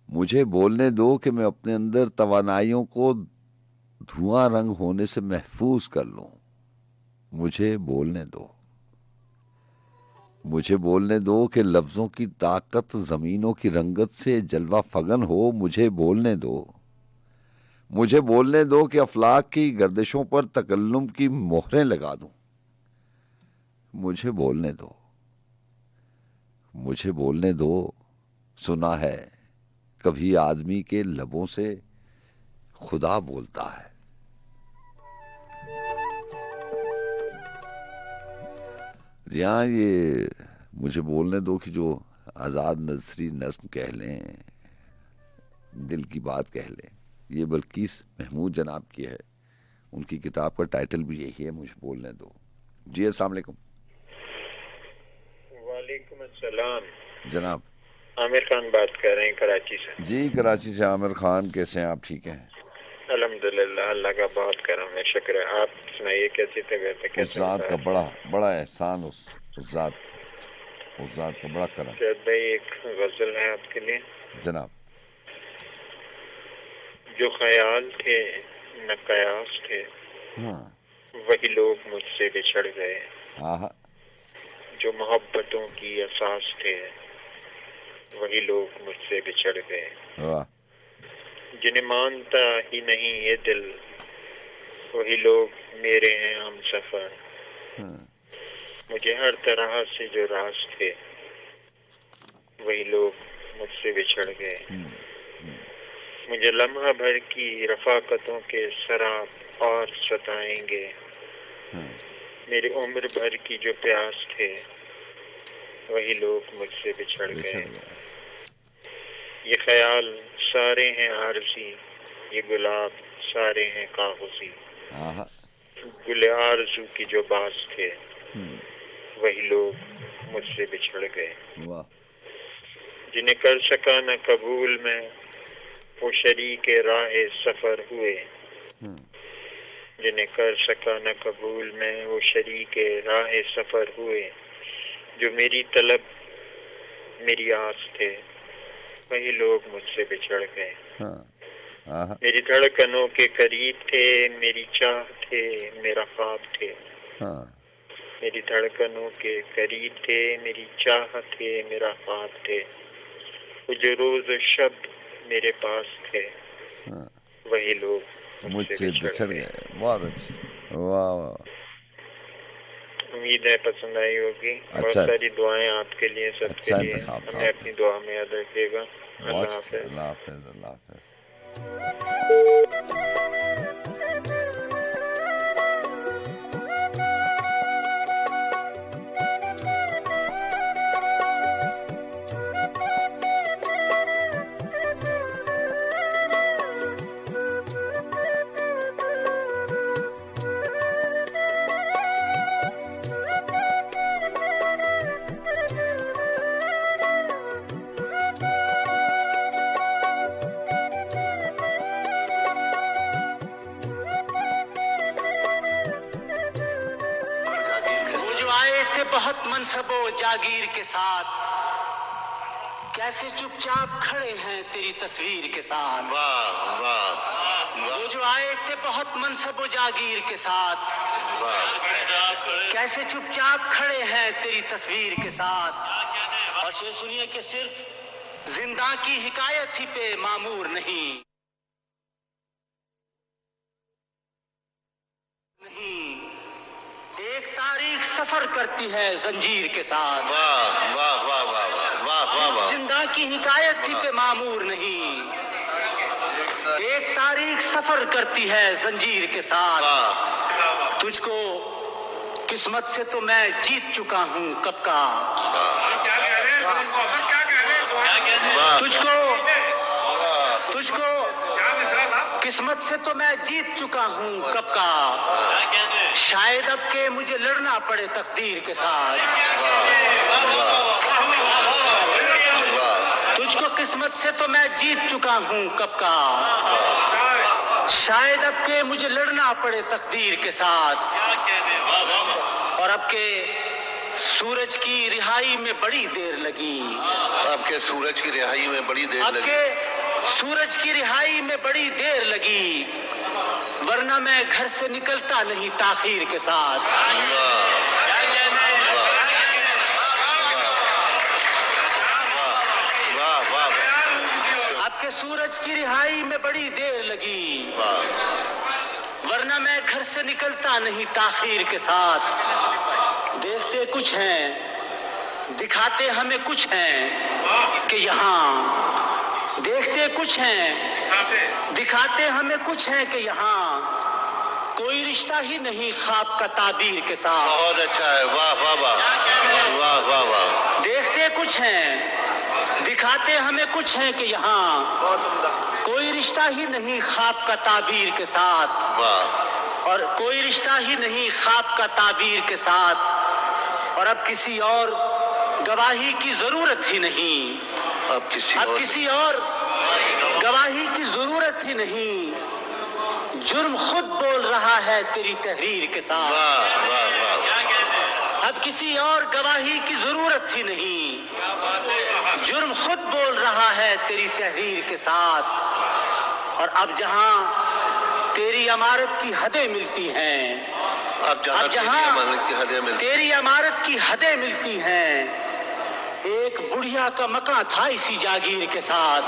मुझे बोलने दो कि मैं अपने अंदर तवानाइयों को धुआं रंग होने से महफूज कर लूं। मुझे बोलने दो, मुझे बोलने दो कि लफ्जों की ताकत जमीनों की रंगत से जलवा फगन हो। मुझे बोलने दो, मुझे बोलने दो कि अफलाक की गर्दिशों पर तकल्लुम की मोहरें लगा दूं। मुझे बोलने दो, मुझे बोलने दो। सुना है कभी आदमी के लबों से खुदा बोलता है। जी हाँ, ये मुझे बोलने दो कि जो आज़ाद नज़री नज़्म कह लें, दिल की बात कह लें, ये बल्कीस महमूद जनाब की है। उनकी किताब का टाइटल भी यही है, मुझे बोलने दो। जी अस्सलाम वालेकुम। वालेकुम अस्सलाम जनाब आमिर खान बात कर रहे हैं कराची से। जी, कराची से आमिर खान, कैसे हैं आप? ठीक हैं? अल्हम्दुलिल्लाह, अल्लाह का बहुत करम है, शुक्र है। आप सुनाइए, कैसी तबीयत है? उस कैसे जात का बड़ा बड़ा एहसान, उस जात का बड़ा करम। सैयद भाई, एक गजल है आपके लिए। जनाब, जो ख्याल थे न कयास थे, हाँ, वही लोग मुझसे बिछड़ गए। हाँ, जो मोहब्बतों की असास थे, वही लोग मुझसे बिछड़ गए। वाह, जिन्हें मानता ही नहीं ये दिल, वही लोग मेरे हैं हम सफर। हाँ, मुझे हर तरह से जो रास थे, वही लोग मुझसे बिछड़ गए। मुझे लम्हा भर की रफाकतों के शराब और सताएंगे। मेरी उम्र भर की जो प्यास थे, वही लोग मुझसे बिछड़ गए। ये ख्याल सारे हैं आरज़ी, ये गुलाब सारे हैं कागज़ी। हाँ, गुल आरज़ू की जो बास थे, वही लोग मुझसे बिछड़ गए। वाह, जिन्हें कर सका न कबूल में, वो शरीके राहे सफर हुए। जिन्हें कर सका न कबूल में, वो शरीके राहे सफर हुए। जो मेरी तलब मेरी आस थे, वही लोग मुझसे बिछड़ गए। हाँ, मेरी धड़कनों के करीब थे, मेरी चाह थे, मेरा ख्वाब थे। हाँ, मेरी धड़कनों के करीब थे, मेरी चाह थे, मेरा ख्वाब थे। वो जो रोज शब्द मेरे पास थे, वही लोग मुझसे बिछड़ गए। बहुत अच्छी, वाह वाह। उम्मीद है पसंद आई होगी। बहुत अच्छा, सारी दुआएं आपके लिए, सबके अच्छा लिए। इंतखाब था हमें अपनी दुआ में याद रखिएगा। अल्लाह बहुत। हाफिज। अल्लाह हाफिज, अल्लाह हाफिज। बहुत मनसबो जागीर के साथ, कैसे चुपचाप खड़े हैं तेरी तस्वीर के साथ। वाह वाह। वो जो आए थे बहुत मनसबो जागीर के साथ, कैसे चुपचाप खड़े हैं तेरी तस्वीर के साथ। और ये सुनिए कि सिर्फ जिंदा की हिकायत ही पे मामूर नहीं, एक तारीख सफर करती है जंजीर के साथ। वाह वाह वाह वाह वाह वाह वाह। जिंदा की हिकायत ही पे मामूर नहीं, एक तारीख सफर करती है जंजीर के साथ। तुझको किस्मत से तो मैं जीत चुका हूँ कब का, तुझको किस्मत से तो मैं जीत चुका हूँ कब का। शायद अब के मुझे लड़ना पड़े तकदीर के साथ। तुझको किस्मत से तो मैं जीत चुका हूँ कब का, शायद अब के मुझे लड़ना पड़े तकदीर के साथ। और अब के सूरज की रिहाई में बड़ी देर लगी, अब के सूरज की रिहाई में बड़ी देर अब लगी, के सूरज की रिहाई में बड़ी देर लगी, वरना मैं घर से निकलता नहीं ताखीर के साथ। अब के सूरज की रिहाई में बड़ी देर लगी, वरना मैं घर से निकलता नहीं ताखीर के साथ। देखते कुछ हैं, दिखाते हमें कुछ हैं कि यहाँ, देखते कुछ हैं, दिखाते हमें कुछ हैं कि यहाँ कोई रिश्ता ही नहीं ख्वाब का ताबीर के साथ। बहुत अच्छा है, वाह वाह वाह वाह वाह वाह। देखते कुछ हैं, दिखाते हमें कुछ हैं कि यहाँ कोई रिश्ता ही नहीं ख्वाब का ताबीर के साथ। वाह। और कोई रिश्ता ही नहीं ख्वाब का ताबीर के साथ। और अब किसी और गवाही की जरूरत ही नहीं, अब किसी और गवाही की जरूरत ही नहीं, जुर्म खुद बोल रहा है तेरी तहरीर के साथ। वाह वाह वाह। अब किसी और गवाही की जरूरत ही नहीं, जुर्म खुद बोल रहा है तेरी तहरीर के साथ। और अब जहां तेरी इमारत की हदें मिलती हैं, अब जहां तेरी इमारत की हदें मिलती हैं, एक बुढ़िया का मकान था इसी जागीर के साथ।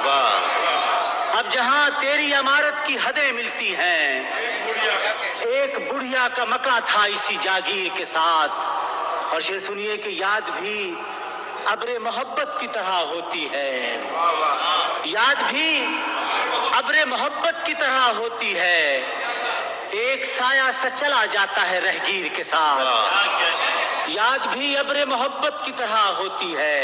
अब जहां तेरी इमारत की हदें मिलती हैं, एक बुढ़िया का मकान था इसी जागीर के साथ। और ये सुनिए कि याद भी अब्रे मोहब्बत की तरह होती है, याद भी अब्रे मोहब्बत की तरह होती है, एक साया सा चला जाता है रहगीर के साथ। याद भी अब्रे मोहब्बत की तरह होती है,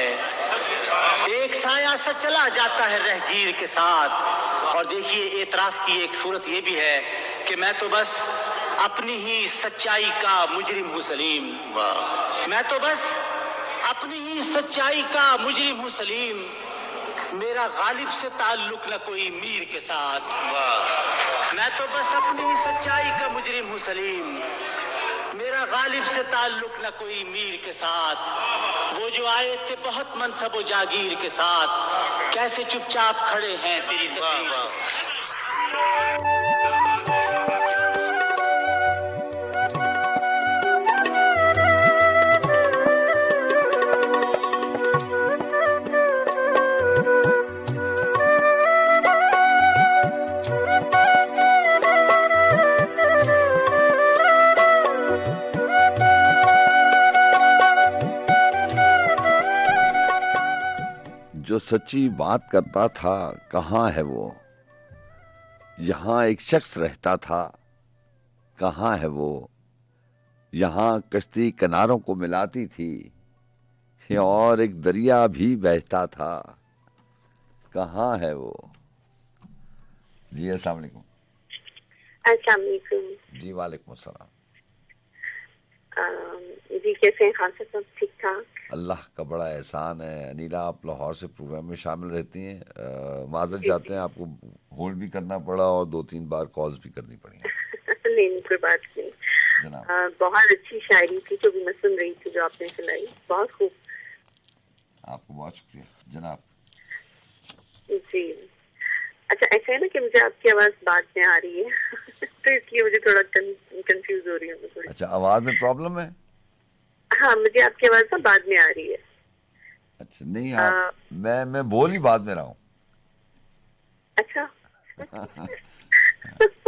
एक साया सा चला जाता है रहगीर के साथ। और देखिए एतराफ की एक सूरत ये भी है कि मैं तो बस अपनी ही सच्चाई का मुजरिम हूँ सलीम, मैं तो बस अपनी ही सच्चाई का मुजरिम हूँ सलीम, मेरा गालिब से ताल्लुक न कोई मीर के साथ। मैं तो बस अपनी ही सच्चाई का मुजरिम हूँ सलीम, मेरा गालिब से ताल्लुक न कोई मीर के साथ। वो जो आए थे बहुत मनसब व जागीर के साथ, कैसे चुपचाप खड़े हैं तेरी तस्वीर जो सच्ची बात करता था कहाँ है वो, यहाँ एक शख्स रहता था कहाँ है वो, यहाँ कश्ती किनारों को मिलाती थी और एक दरिया भी बहता था कहाँ है वो। जी अस्सलाम वालेकुम। अस्सलाम वालेकुम। जी वालेकुम अस्सलाम। जी कैसे हैं खान साहब, सब ठीक ठाक? अल्लाह का बड़ा एहसान है। अनीला आप लाहौर से प्रोग्राम में शामिल रहती हैं, माजरत चाहते हैं आपको होल्ड भी करना पड़ा और 2-3 बार कॉल्स भी करनी पड़ी। नहीं कोई बात नहीं जनाब। बहुत अच्छी शायरी थी जो भी मैं सुन रही थी, जो आपने सुनाई, बहुत खूब। आपको बहुत शुक्रिया जनाब। जी अच्छा, ऐसा है ना कि मुझे आपकी आवाज बाद में आ रही है तो इसलिए मुझे थोड़ा कंफ्यूज हो रही हूँ थोड़ी। अच्छा, आवाज में प्रॉब्लम है? हाँ, मुझे आपकी आवाज ना बाद में आ रही है। अच्छा नहीं, आप मैं बोल ही बाद में रहा हूँ। अच्छा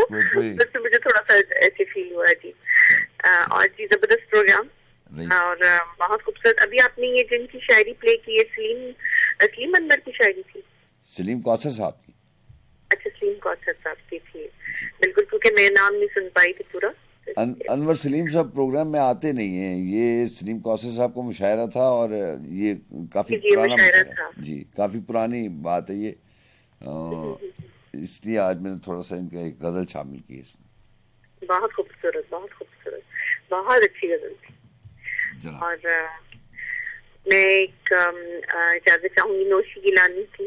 कोई तो मुझे थोड़ा सा ऐसे फील हुआ जी। और जी जबरदस्त प्रोग्राम और बहुत खूबसूरत। अभी आपने ये जिनकी शायरी प्ले की है, सलीम अनवर की शायरी थी? सलीम कौसर साहब की। अच्छा, सलीम कौसर साहब की थी, बिल्कुल, क्योंकि मैं नाम नहीं सुन पाई थी पूरा। अनवर सलीम साहब प्रोग्राम में आते नहीं हैं। ये सलीम कौसर साहब का मुशायरा था और ये काफी पुराना मुशायरा था। जी काफी पुरानी बात है ये, इसलिए आज मैंने थोड़ा सा इनका एक गजल शामिल की इसमें। बहुत खूबसूरत, बहुत खूबसूरत, बहुत अच्छी गजल थी। और मैं एक इजाजत चाहूंगी, नौशी गिलानी थी,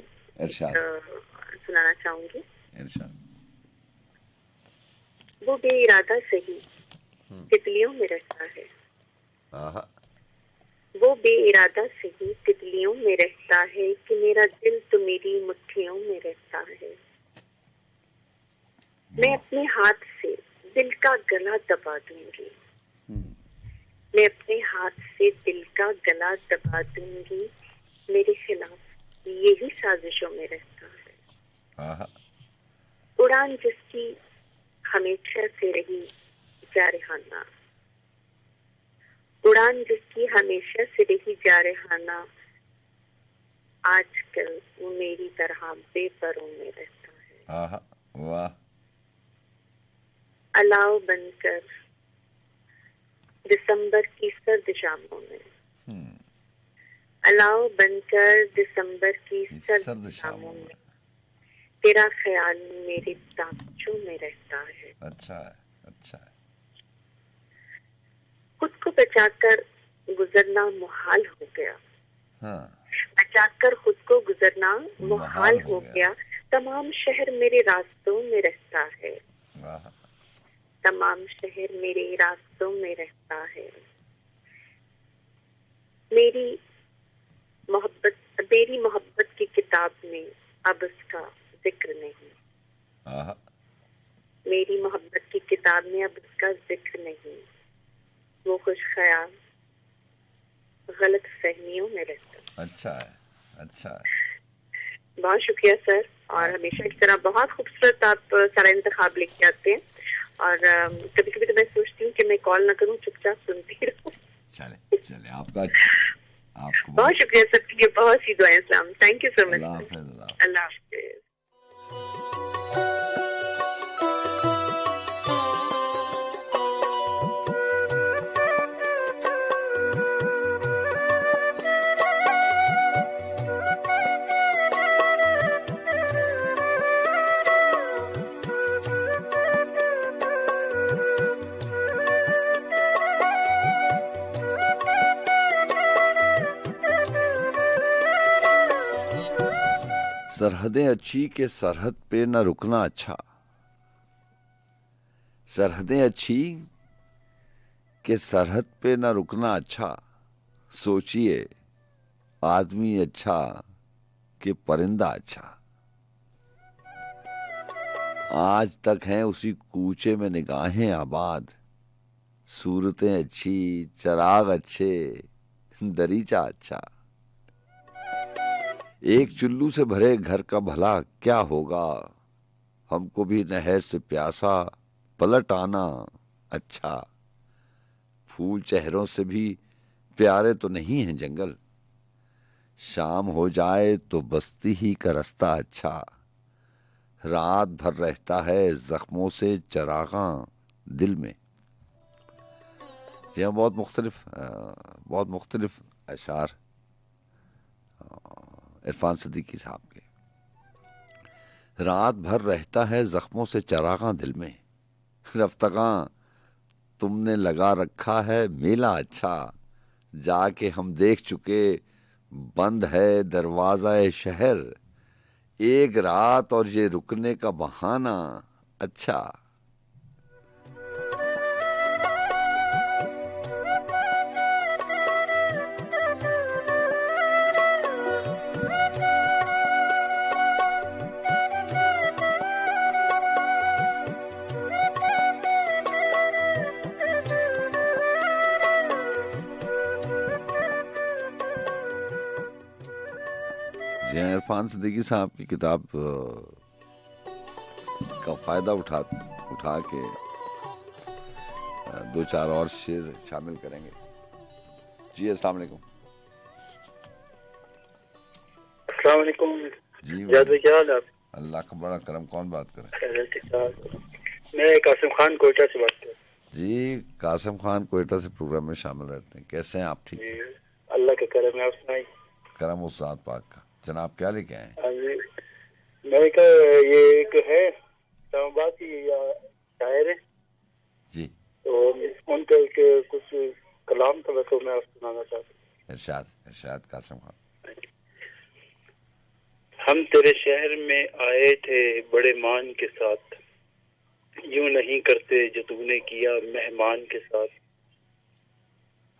सुनाना चाहूंगी। इरशाद। वो बेइरादा सही तितलियों में रहता है, वो बेइरादा सही तितलियों में रहता है कि मेरा दिल तो मेरी मुट्ठियों में रहता है। मैं अपने हाथ से दिल का गला दबा दूंगी, मैं अपने हाथ से दिल का गला दबा दूंगी, मेरे खिलाफ यही साजिशों में रहता है। उड़ान जिसकी हमेशा से रही जारहाना, उड़ान जिसकी हमेशा से रही जारहाना, आजकल वो मेरी तरह बेपरों में रहता है। वाह। अलाव बनकर दिसंबर की सर्द शामों में, अलाव बनकर दिसंबर की सर्द शामों में, तेरा ख्याल मेरे ताक़ों में रहता है। अच्छा है, अच्छा है। खुद को बचाकर गुजरना मुहाल हो गया, बचाकर खुद को गुजरना मुहाल हो गया, तमाम शहर मेरे रास्तों में रहता है, तमाम शहर मेरे रास्तों में रहता है। मेरी मोहब्बत की किताब में अब उसका जिक्र नहीं, मेरी मोहब्बत की किताब में अब उसका जिक्र नहीं, वो खुश ख्याल गलत फहमियों में रहता। अच्छा है, अच्छा है। बहुत शुक्रिया सर, और हमेशा इस तरह बहुत खूबसूरत आप सारा इंतखाब लेके आते हैं। और कभी कभी तो मैं सोचती हूँ कि मैं कॉल ना करूँ, चुपचाप सुनती रहूँ। चले चले, आपको बहुत शुक्रिया सर, के बहुत सी दुआएं। सलाम, थैंक यू सो मच। अल्लाह हाफिज़। सरहदें अच्छी के सरहद पे न रुकना अच्छा, सरहदें अच्छी के सरहद पे न रुकना अच्छा, सोचिए आदमी अच्छा कि परिंदा अच्छा। आज तक हैं उसी कूचे में निगाहें आबाद, सूरतें अच्छी, चराग अच्छे, दरीचा अच्छा। एक चुल्लू से भरे घर का भला क्या होगा, हमको भी नहर से प्यासा पलट आना अच्छा। फूल चेहरों से भी प्यारे तो नहीं हैं जंगल, शाम हो जाए तो बस्ती ही का रास्ता अच्छा। रात भर रहता है जख्मों से चरागा दिल में। जी हाँ, बहुत मुख्तलिफ अशार इरफान सिद्दीकी साहब के। रात भर रहता है जख्मों से चरागा दिल में, रफ्तगा तुमने लगा रखा है मेला अच्छा। जाके हम देख चुके बंद है दरवाजा शहर, एक रात और ये रुकने का बहाना अच्छा। इरफान सिद्दीकी साहब की किताब का फायदा उठा के दो चार और शेर शामिल करेंगे। जी अस्सलाम वालेकुम। अस्सलाम वालेकुम जी जाद भाई, क्या हाल है? अल्लाह का बड़ा करम। कौन बात कर रहे हैं? मैं कासिम खान कोयटा से बात कर रहा हूँ। जी कासिम खान कोयटा से प्रोग्राम में शामिल रहते हैं। कैसे हैं आप? ठीक, अल्लाह का करम है। आप सुनाइए। करम उस ज़ात पाक का। जनाब क्या लेके आए? मैं ये एक है इस्लामाबाद की शायर है जी, तो उनका एक कुछ कलाम था, तो मैं आपको सुनाना चाहता हूँ। इरशाद कासिम खान। हम तेरे शहर में आए थे बड़े मान के साथ, यूं नहीं करते जो तूने किया मेहमान के साथ।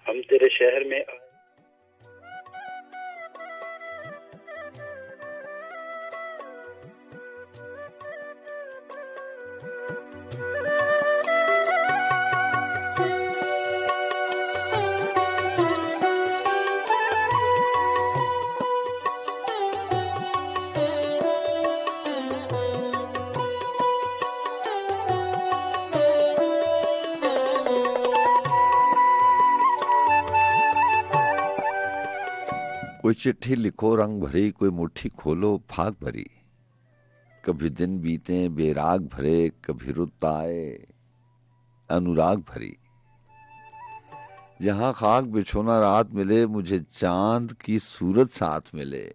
हम तेरे शहर में आए कोई चिट्ठी लिखो रंग भरी, कोई मुट्ठी खोलो फाक भरी। कभी दिन बीते बेराग भरे, कभी रुत आए अनुराग भरी। जहां खाक बिछोना रात मिले, मुझे चांद की सूरत साथ मिले।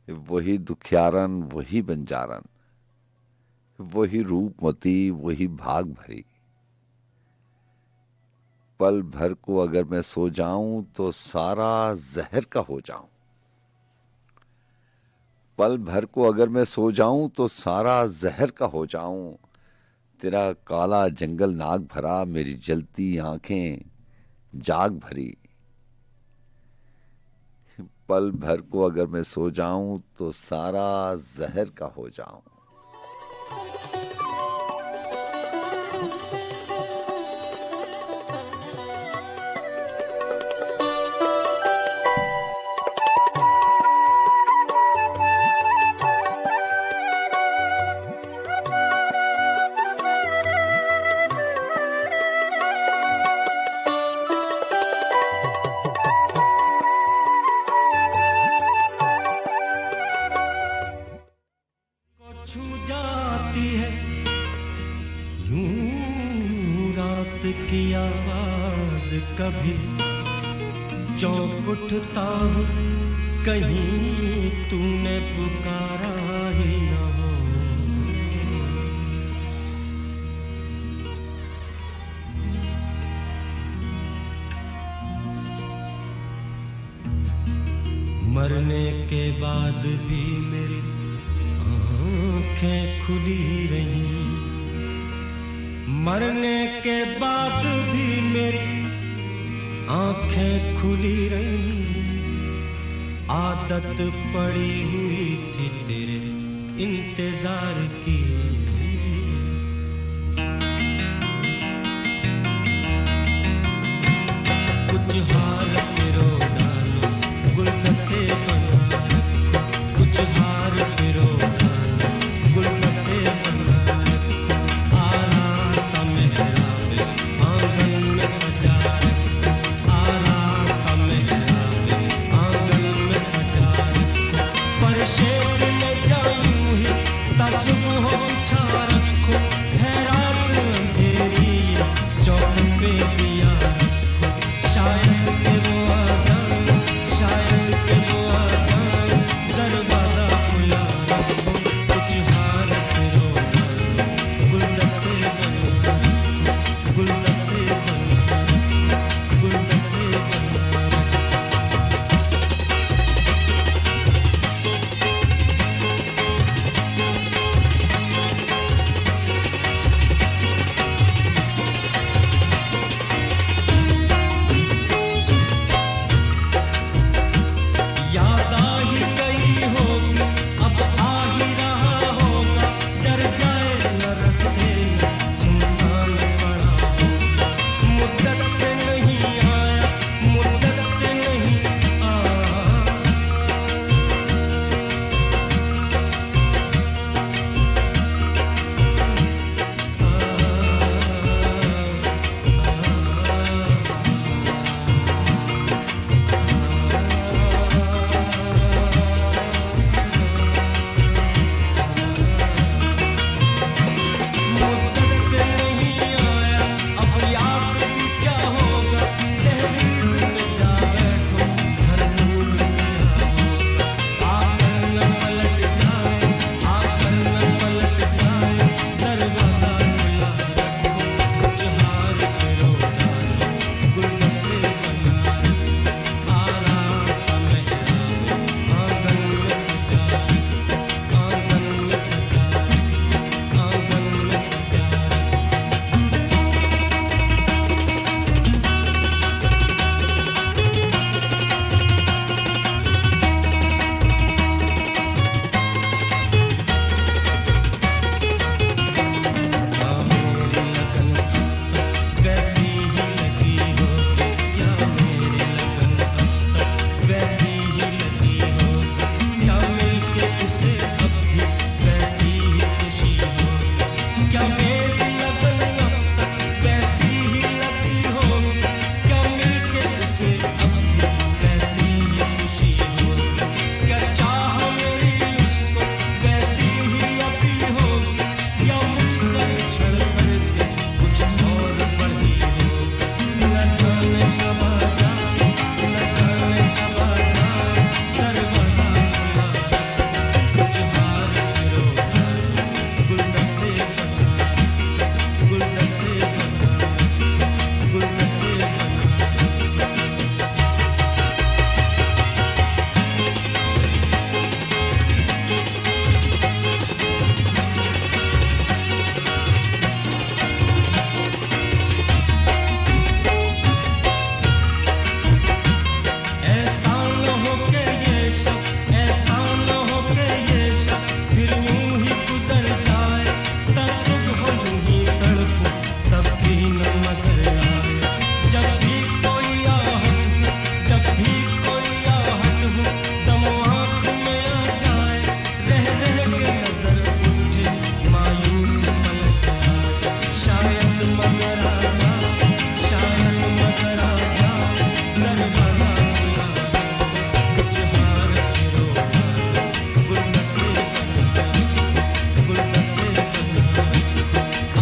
वही दुखियारन वही बंजारन, वही रूपमती वही भाग भरी। पल भर को अगर मैं सो जाऊं तो सारा जहर का हो जाऊं। पल भर को अगर मैं सो जाऊं तो सारा जहर का हो जाऊं। तेरा काला जंगल नाग भरा, मेरी जलती आंखें जाग भरी। पल भर को अगर मैं सो जाऊं तो सारा जहर का हो जाऊं। कभी चौंक उठता हूँ, कहीं तूने पुकारा ही न हो। मरने के बाद भी मेरी आँखें खुली रहीं। मरने के बाद भी मेरी आंखें खुली रही। आदत पड़ी हुई थी तेरे इंतजार की। कुछ हार फिरो डालो गुलदस्ते बना, कुछ हार फिरो डालो गुलदस्ते बना। आराम का मेहराब आंगन में सजा, आराम का मेहराब आंगन में सजा। पर शेर न जाऊं ही तब हो बिछा रखो, है रात अंधेरी चौक पे दिया रखो। शायद के वो आ जाए, शायद के वो आ जाए, दरवाजा खुला रखो। कुछ हार फिरो डालो गुलदस्ते बना, गुलदस्ते बना, गुलदस्ते बना। याद आ ही गई होगी, अब आ ही रहा होगा। डर जाए न रस्ते सुनसान पड़ा होगा। मुद्दत से नहीं आया, मुद्दत से नहीं आया। मुद्दत से नहीं आया, अब याद भी क्या होगा। दहलीज में जा बैठो, घर भूल गया होगा। आकर न पलट जाए, आकर न पलट जाए, दरवाजा खुला रखो। कुछ हार फिरो डालो गुलदस्ते बना, आराम का मेहराब आंगन में सजा, आंगन में सजा, आंगन में सजा। मेरी लगन वैसी ही लगी होगी, क्या मेरी लगन वैसी ही लगी होगी। क्या मिलके उसे अब भी वैसी ही खुशी होगी। क्या मेरी लगन अब तक वैसी ही लगी होगी। क्या मिलके उसे अब भी वैसी ही खुशी होगी। क्या चाह मेरी उसको वैसी ही अभी होगी। या मुझसे छल करके कुछ और बढ़ी होगी। न जाने कब आ जाए, न जाने कब आ जाए, दरवाजा खुला रखो। कुछ हार फिरो डालो गुलदस्ते बना, गुलदस्ते बना, गुलदस्ते बना। ऐसा न हो के ये शब, ऐसा न हो के ये शब फिर यूं ही गुजर जाए। तब सुबह यूं ही तड़पो, तब भी न मगर आए। जब भी कोई आहट हो, जब भी कोई आहट हो, दम आँख में आ जाए। रह रह के नजर बूझे, मायूस पलट आए। शायद मगर आ जाए, शायद मगर आ जाए, दरवाजा खुला रखो। कुछ हार फिरो डालो गुलदस्ते बना, गुलदस्ते बना।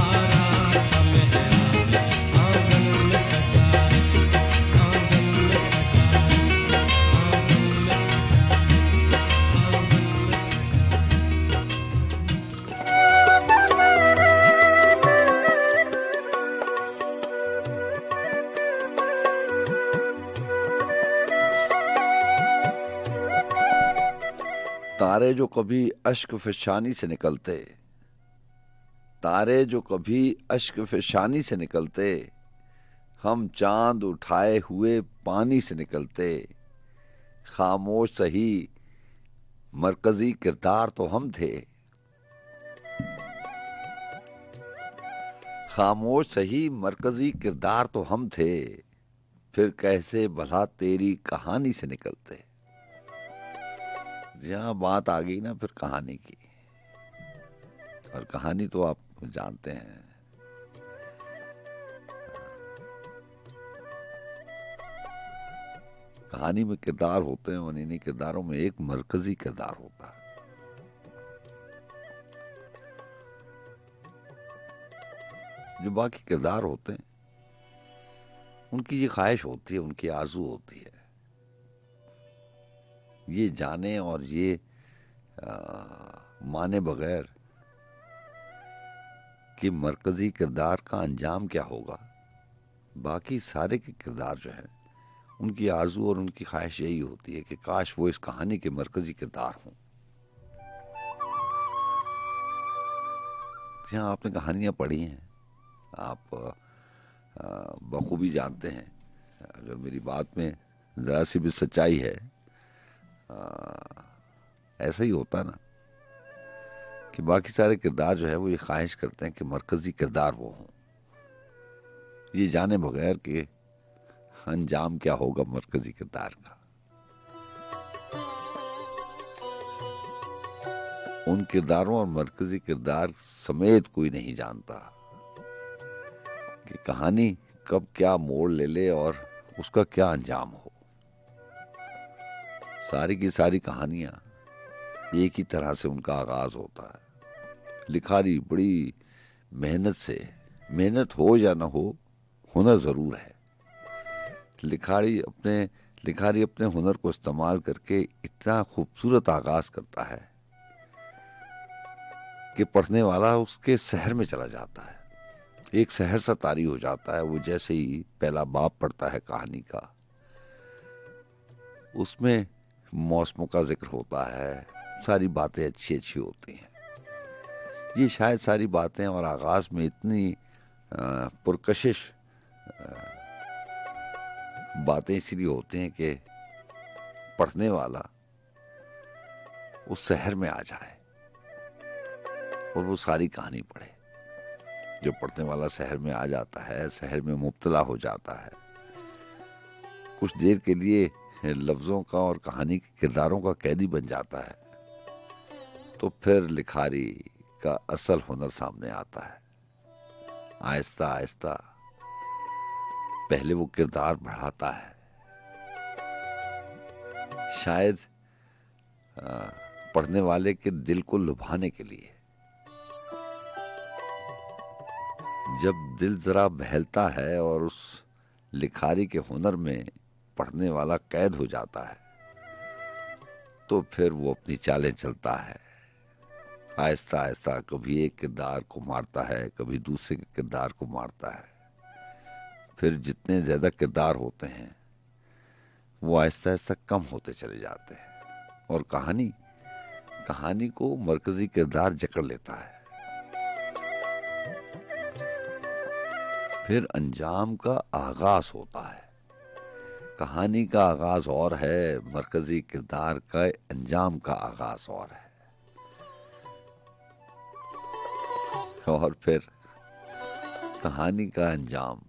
आराम का मेहराब आंगन में सजा, आंगन में सजा, आंगन में सजा, तारे जो कभी अश्क फिशानी से निकलते, तारे जो कभी अश्क फिशानी से निकलते, हम चांद उठाए हुए पानी से निकलते। खामोश सही मरकजी किरदार तो हम थे, खामोश सही मरकजी किरदार तो हम थे, फिर कैसे भला तेरी कहानी से निकलते। जहां बात आ गई ना फिर कहानी की, और कहानी तो आप जानते हैं, कहानी में किरदार होते हैं और इन्हीं किरदारों में एक मरकजी किरदार होता है। जो बाकी किरदार होते हैं उनकी ये ख्वाहिश होती है, उनकी आरज़ू होती है, ये जाने और ये माने बगैर कि मरकजी किरदार का अंजाम क्या होगा, बाकी सारे के किरदार जो है उनकी आरज़ू और उनकी ख्वाहिश यही होती है कि काश वो इस कहानी के मरकजी किरदार हों। जहाँ आपने कहानियाँ पढ़ी हैं, आप बखूबी जानते हैं, अगर मेरी बात में ज़रा सी भी सच्चाई है, ऐसा ही होता है ना कि बाकी सारे किरदार जो है वो ये ख्वाहिश करते हैं कि मरकजी किरदार वो हों, ये जाने बगैर कि अंजाम क्या होगा मरकजी किरदार का। उन किरदारों और मरकजी किरदार समेत कोई नहीं जानता कि कहानी कब क्या मोड़ ले ले और उसका क्या अंजाम हो। सारी की सारी कहानियां एक ही तरह से उनका आगाज होता है। लिखारी बड़ी मेहनत से, मेहनत हो या ना हो, हुनर जरूर है। लिखारी अपने हुनर को इस्तेमाल करके इतना खूबसूरत आगाज करता है कि पढ़ने वाला उसके शहर में चला जाता है, एक शहर सा तारी हो जाता है। वो जैसे ही पहला बाब पढ़ता है कहानी का, उसमें मौसमों का जिक्र होता है, सारी बातें अच्छी अच्छी होती हैं। ये शायद सारी बातें और आगाज में इतनी पुरकशिश बातें इसलिए होती हैं कि पढ़ने वाला उस शहर में आ जाए और वो सारी कहानी पढ़े। जो पढ़ने वाला शहर में आ जाता है, शहर में मुब्तला हो जाता है, कुछ देर के लिए लफ्जों का और कहानी के किरदारों का कैदी बन जाता है, तो फिर लिखारी का असल हुनर सामने आता है। आहिस्ता आहिस्ता पहले वो किरदार बढ़ाता है, शायद पढ़ने वाले के दिल को लुभाने के लिए। जब दिल जरा बहलता है और उस लिखारी के हुनर में पढ़ने वाला कैद हो जाता है, तो फिर वो अपनी चालें चलता है। आहिस्ता आहिस्ता कभी एक किरदार को मारता है, कभी दूसरे के किरदार को मारता है। फिर जितने ज्यादा किरदार होते हैं वो आहिस्ता आहिस्ता कम होते चले जाते हैं और कहानी को मरकजी किरदार जकड़ लेता है। फिर अंजाम का आगाज होता है। कहानी का आगाज और है, मरकजी किरदार का अंजाम का आगाज और है। और फिर कहानी का अंजाम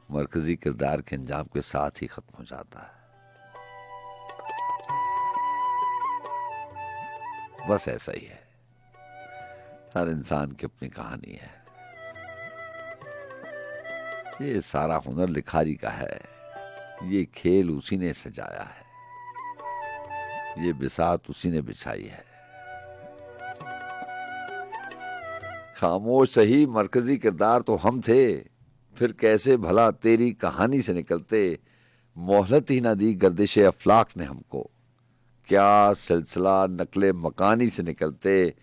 मरकजी किरदार के अंजाम के साथ ही खत्म हो जाता है। बस ऐसा ही है, हर इंसान की अपनी कहानी है। ये सारा हुनर लिखारी का है, ये खेल उसी ने सजाया है, ये बिसात उसी ने बिछाई है। खामोश सही मरकजी किरदार तो हम थे, फिर कैसे भला तेरी कहानी से निकलते। मोहलत ही ना दी गर्दिश अफलाक ने हमको, क्या सिलसिला नकले मकानी से निकलते।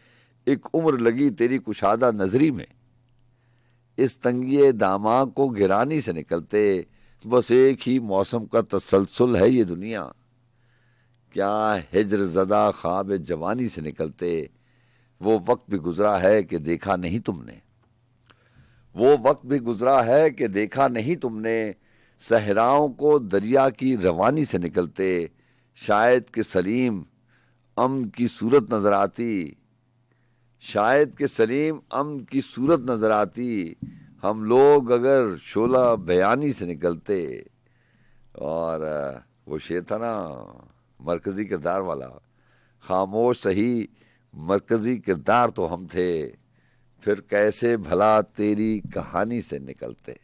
एक उम्र लगी तेरी कुशादा नजरी में, इस तंगिए दामा को गिरानी से निकलते। बस एक ही मौसम का तसलसल है ये दुनिया, क्या हिज्र ज़दा ख्वाब जवानी से निकलते। वो वक्त भी गुजरा है कि देखा नहीं तुमने, वो वक्त भी गुजरा है कि देखा नहीं तुमने। सहराओं को दरिया की रवानी से निकलते शायद कि सलीम अम्न की सूरत नजर आती, शायद कि सलीम अम्न की सूरत नजर आती, हम लोग अगर शोला बयानी से निकलते। और वो शेर था ना मरकजी किरदार वाला, खामोश सही मरकजी किरदार तो हम थे, फिर कैसे भला तेरी कहानी से निकलते।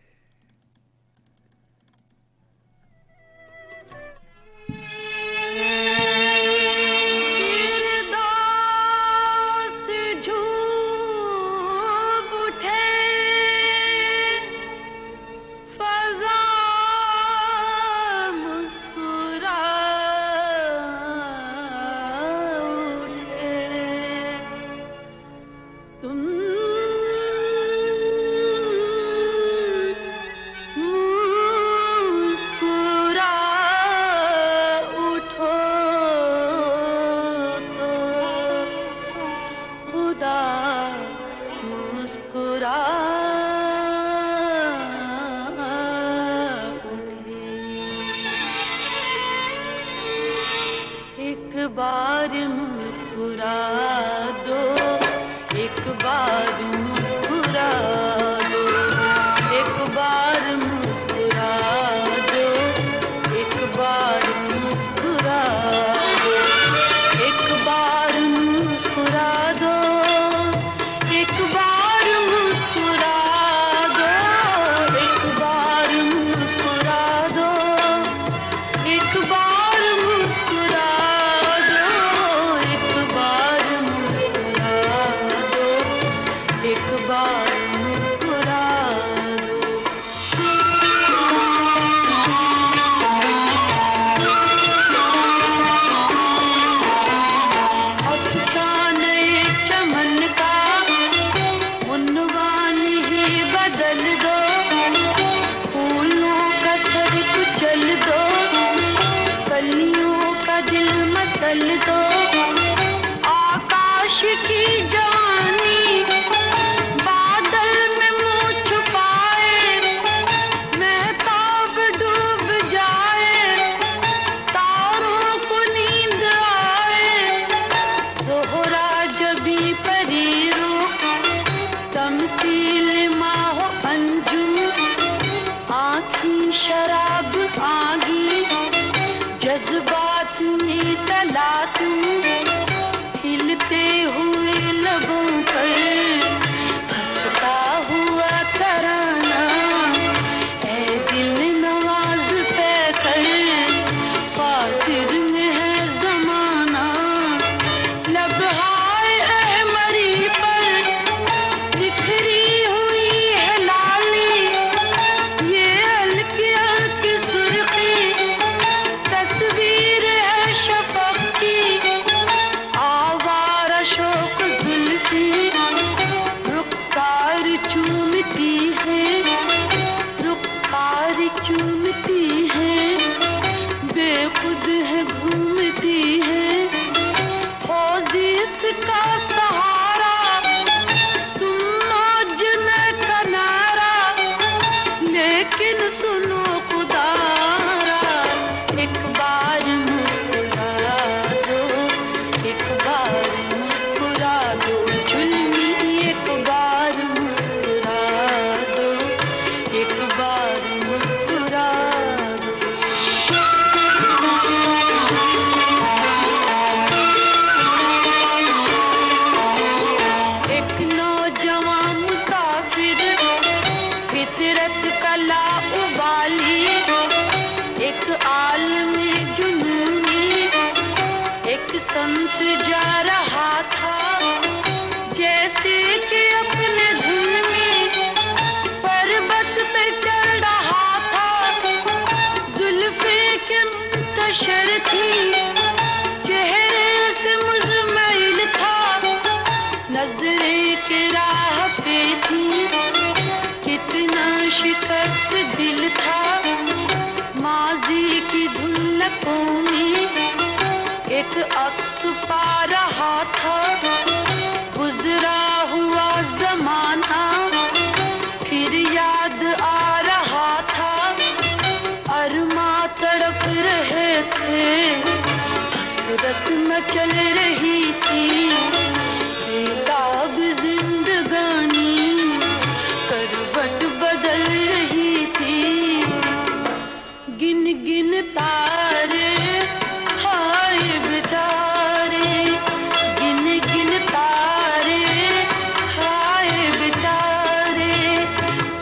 तरफ रहे थे, हसरत मचल रही थी, बेताब जिंदगानी करवट बदल रही थी। गिन गिन तारे हाय बेचारे, गिन गिन तारे हाय बेचारे,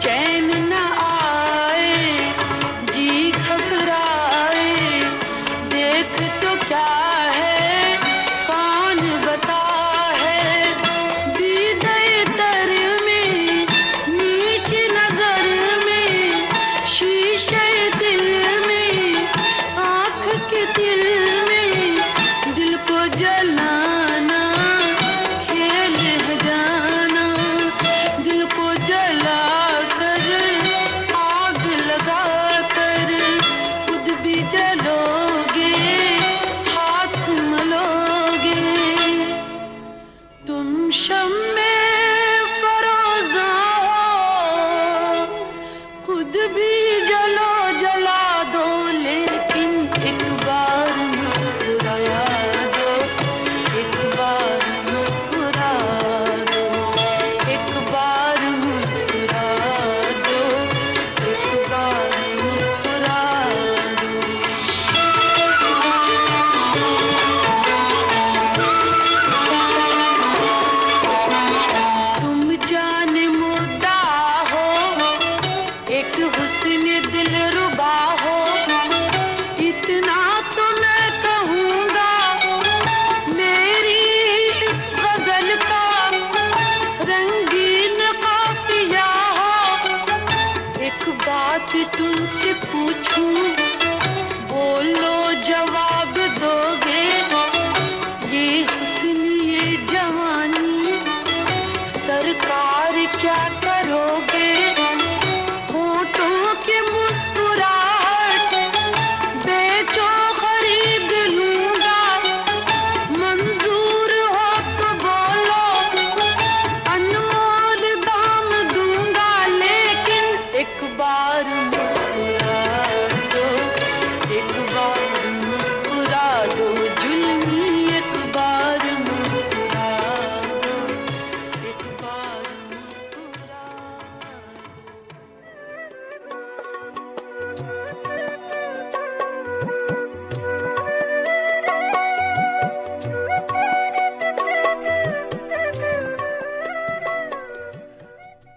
चैन न आए जी घबराए, देख तो क्या है कौन बता है, दीदे तर में नीची नजर में, शीशे दिल में, आँख के दिल में, दिल को जलाना खेल है जाना, दिल को जला कर आग लगा कर खुद भी जलोगे, हाथ मलोगे। तुम शम्मे फरोज़ा हो, खुद भी जलो जला दो, लेकिन एक बार मुस्कुरा दो, एक बार मुस्कुरा दो, एक बार मुस्कुरा दो, एक बार मुस्कुरा दो। तुम जाने मुद्दा हो, एक हुस्न दिल रुबा हो, इतना तो मैं कहूँगा, मेरी इस गजल का रंगीन काफिया हो। एक बात तुमसे पूछूं, बोलो जवाब दोगे, ये हुस्न ये जवानी सरकार क्या करोगे। होठों की मुस्कुराहट बेचो खरीद लूंगा, मंजूर हो तो बोलो अनमोल दाम दूंगा, लेकिन एक बार मुस्कुरा दो, एक बार मुस्कुरा दो, जुल्मी एक बार मुस्कुरा दो, एक बार मुस्कुरा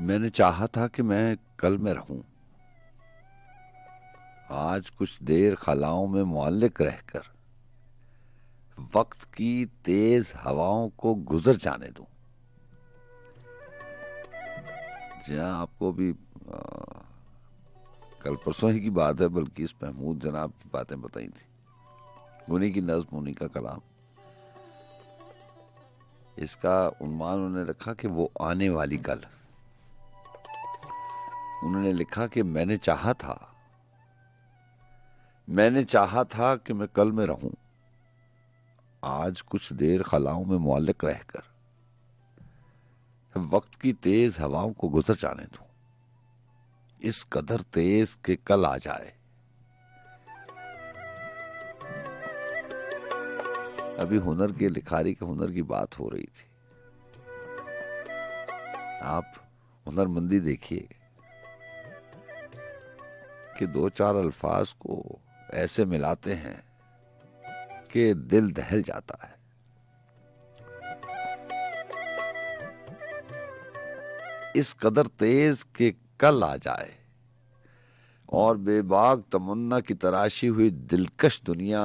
मैंने चाहा था कि मैं कल में रहूं, आज कुछ देर खलाओं में मुअल्लिक रहकर वक्त की तेज हवाओं को गुजर जाने दूं। जी हाँ, आपको भी कल परसों ही की बात है, बल्कि इस महमूद जनाब की बातें बताई थी, उन्हीं की नज्म, उन्हीं का कलाम। इसका उन्वान उन्होंने रखा कि वो आने वाली कल। उन्होंने लिखा कि मैंने चाहा था कि मैं कल में रहूं, आज कुछ देर खलाओं में मुअल्लिक रहकर वक्त की तेज हवाओं को गुजर जाने दूं, इस कदर तेज कि कल आ जाए। अभी हुनर के लिखारी के हुनर की बात हो रही थी। आप हुनरमंदी देखिए कि दो चार अल्फाज को ऐसे मिलाते हैं कि दिल दहल जाता है। इस कदर तेज कि कल आ जाए और बेबाक तमन्ना की तराशी हुई दिलकश दुनिया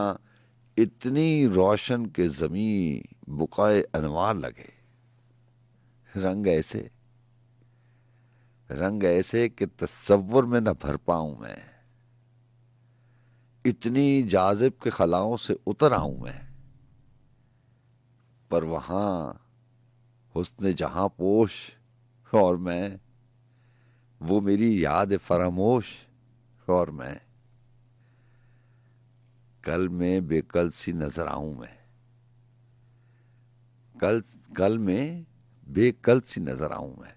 इतनी रोशन के ज़मीं बुकाए अनवार लगे। रंग ऐसे कि तस्वुर में न भर पाऊं मैं, इतनी जाजिब के खलाओं से उतर आऊं मैं, पर वहां हुस्न जहां पोश और मैं, वो मेरी याद फरामोश और मैं, कल में बेकल सी नजर आऊं मैं, कल में बेकल सी नजर आऊं मैं,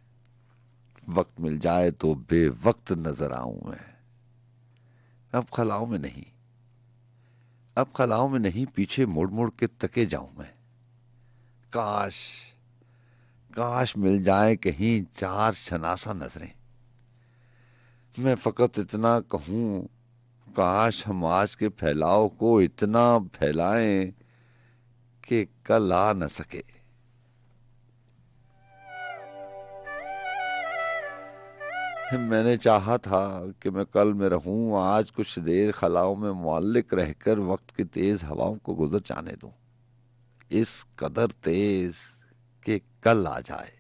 वक्त मिल जाए तो बेवक्त नजर आऊं मैं। अब खलाओं में नहीं, अब खलाओं में नहीं पीछे मुड़ मुड़ के तके जाऊं मैं। काश काश मिल जाए कहीं चार शनासा नजरें। मैं फकत इतना कहूं, काश हम आज के फैलाव को इतना फैलाएं कि कल आ न सके। मैंने चाहा था कि मैं कल में रहूं, आज कुछ देर खलाओं में मुअल्लिक रहकर वक्त की तेज हवाओं को गुजर जाने दूं, इस कदर तेज कि कल आ जाए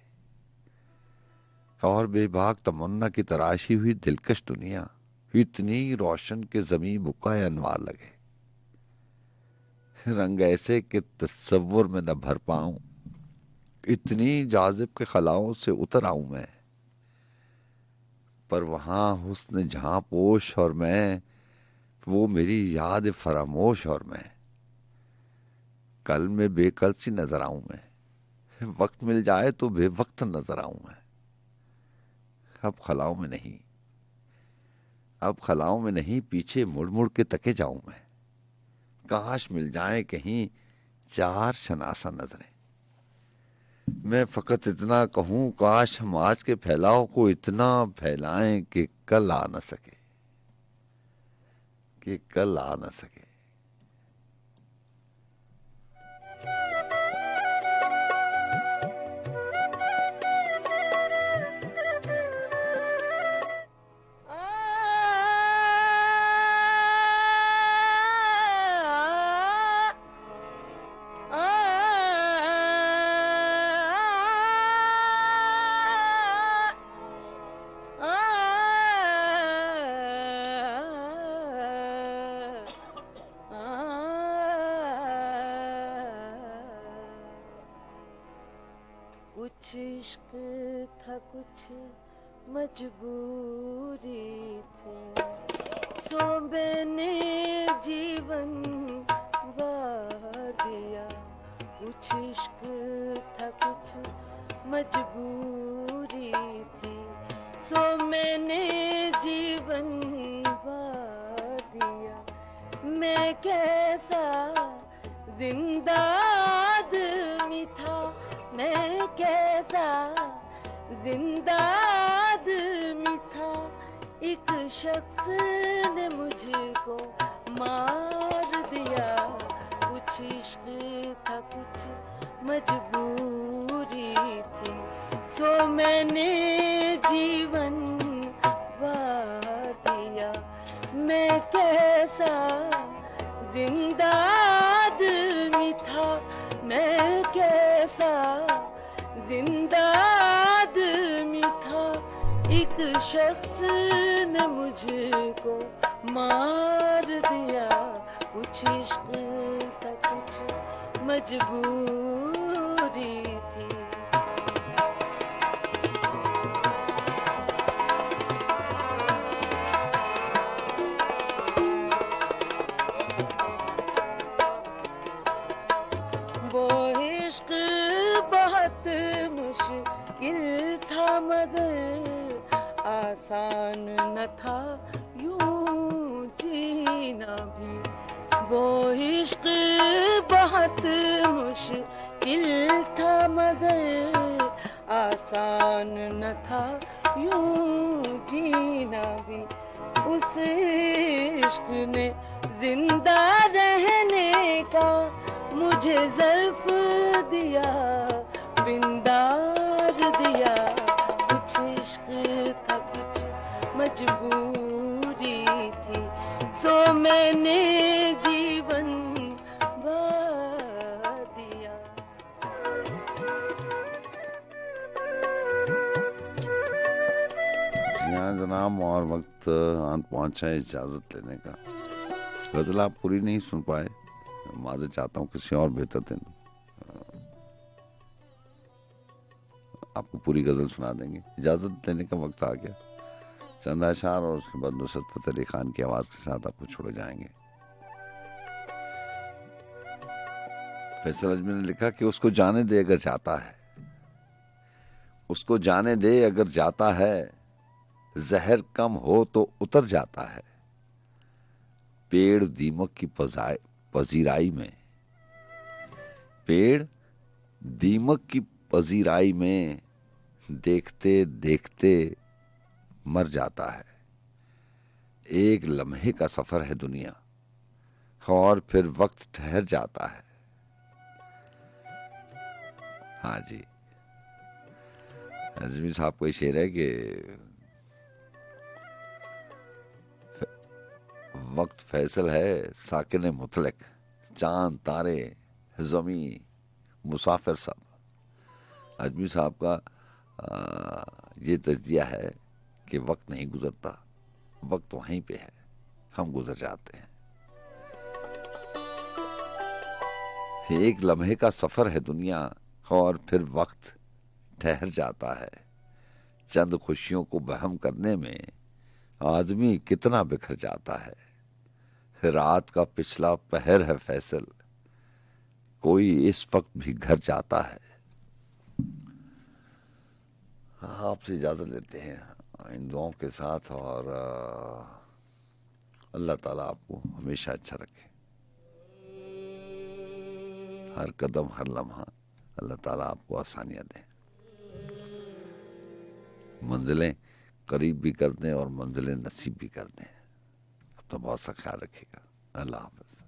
और बेबाक तमन्ना की तराशी हुई दिलकश दुनिया इतनी रोशन के जमी बुकाए अनवार लगे, रंग ऐसे कि तस्वुर में न भर पाऊं, इतनी जाजिब के खलाओं से उतर आऊं मैं। पर वहां हुस्न जहां पोश और मैं, वो मेरी याद फरामोश और मैं। कल में बेकल सी नजर आऊं मैं, वक्त मिल जाए तो बेवक्त नजर आऊं मैं। अब खलाओं में नहीं, अब खलाओं में नहीं पीछे मुड़ मुड़ के तके जाऊं मैं। काश मिल जाए कहीं चार शनासा नजरें। मैं फकत इतना कहूं, काश हम आज के फैलाव को इतना फैलाएं कि कल आ न सके, कि कल आ न सके। कुछ इश्क था कुछ मजबूरी थी, सो मैंने जीवन वार दिया। कुछ इश्क था कुछ मजबूरी थी, सो मैंने जीवन वार दिया। मैं कैसा जिंदा आदमी था, मैं कैसा जिंदा आदमी था। एक शख्स ने मुझको मार दिया। कुछ इश्क था कुछ मजबूरी थी, सो मैंने जीवन वार दिया। मैं कैसा जिंदा आदमी था, मैं कैसा जिंदा आदमी था। एक शख्स ने मुझको मार दिया। कुछ इश्क था कुछ मजबूरी थी। वो इश्क बहुत मुश्किल था मगर आसान न था यूं जीना भी। वो इश्क बहुत मुश्किल था मगर आसान न था यूं जीना भी। उस इश्क ने जिंदा रहने का मुझे ज़र्फ दिया, बिंदार दिया। कुछ इश्क था कुछ मजबूरी थी, सो मैंने जीवन वार दिया। जी हाँ जनाब, और वक्त आन पहुंचा है इजाजत लेने का। गजल आप पूरी नहीं सुन पाए, माज़रत चाहता हूँ, किसी और बेहतर दिन आपको पूरी गजल सुना देंगे। इजाजत लेने का वक्त आ गया। चंद अशार और उसके बाद नुसरत फतेह अली खान की आवाज के साथ आपको छोड़े जाएंगे। फैसल अजमी ने लिखा कि उसको जाने दे अगर जाता है, उसको जाने दे अगर जाता है, जहर कम हो तो उतर जाता है। पेड़ दीमक की पजीराई में, पेड़ दीमक की पजीराई में देखते देखते मर जाता है। एक लम्हे का सफर है दुनिया, और फिर वक्त ठहर जाता है। हाँ जी, आजमी साहब का शेर है कि वक्त फैसल है साकिन मुतलक, चांद तारे जमी मुसाफिर सब। आजमी साहब का ये तज्जिया है कि वक्त नहीं गुजरता, वक्त वहीं पे है, हम गुजर जाते हैं। एक लम्हे का सफर है दुनिया, और फिर वक्त ठहर जाता है। चंद खुशियों को बहम करने में आदमी कितना बिखर जाता है। रात का पिछला पहर है फैसल, कोई इस वक्त भी घर जाता है। आपसे इजाजत लेते हैं इन दुआओं के साथ, और अल्लाह ताला आपको हमेशा अच्छा रखे। हर कदम हर लम्हा अल्लाह ताला आपको आसानियां दे, मंजिलें करीब भी कर दें और मंजिलें नसीब भी कर दें। अपना बहुत सा ख्याल रखिएगा। अल्लाह हाफ़िज़।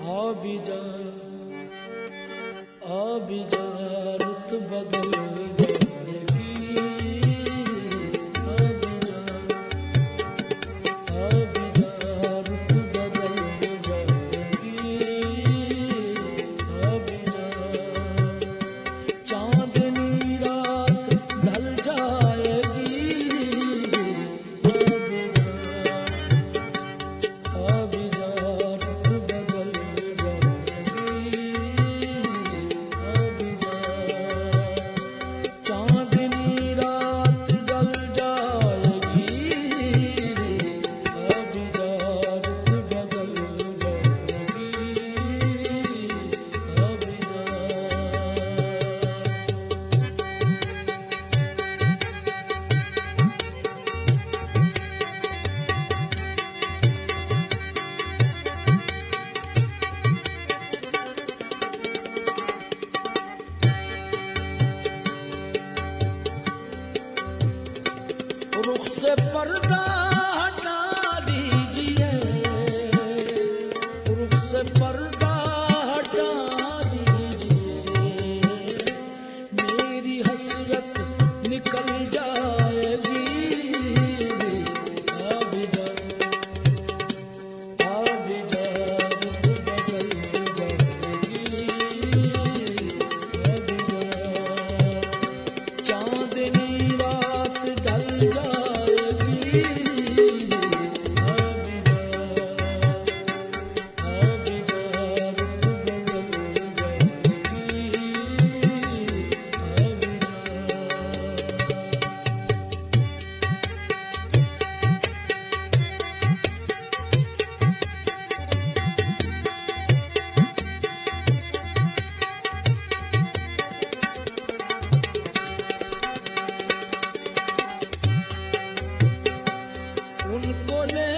आबिजा रुत बदल जाएगी, आबिजा रुत बदल जाएगी, आबिजा चांदनी रात ढल जाएगी, आबिजा रुत बदल चांदनी रात ढल जाएगी, आबिजा रुत बदल जाएगी, आबिजा। रुख से पर्दा हटा दीजिए, रुख से पर्दा हटा दीजिए, मेरी हसरत निकल जाएगी, आबिजा आबिजा रुत बदल जाएगी, आबिजा चांदनी रात ढल जाएगी, आबिजा आबिजा रुत बदल जाएगी, आबिजा। उनको ले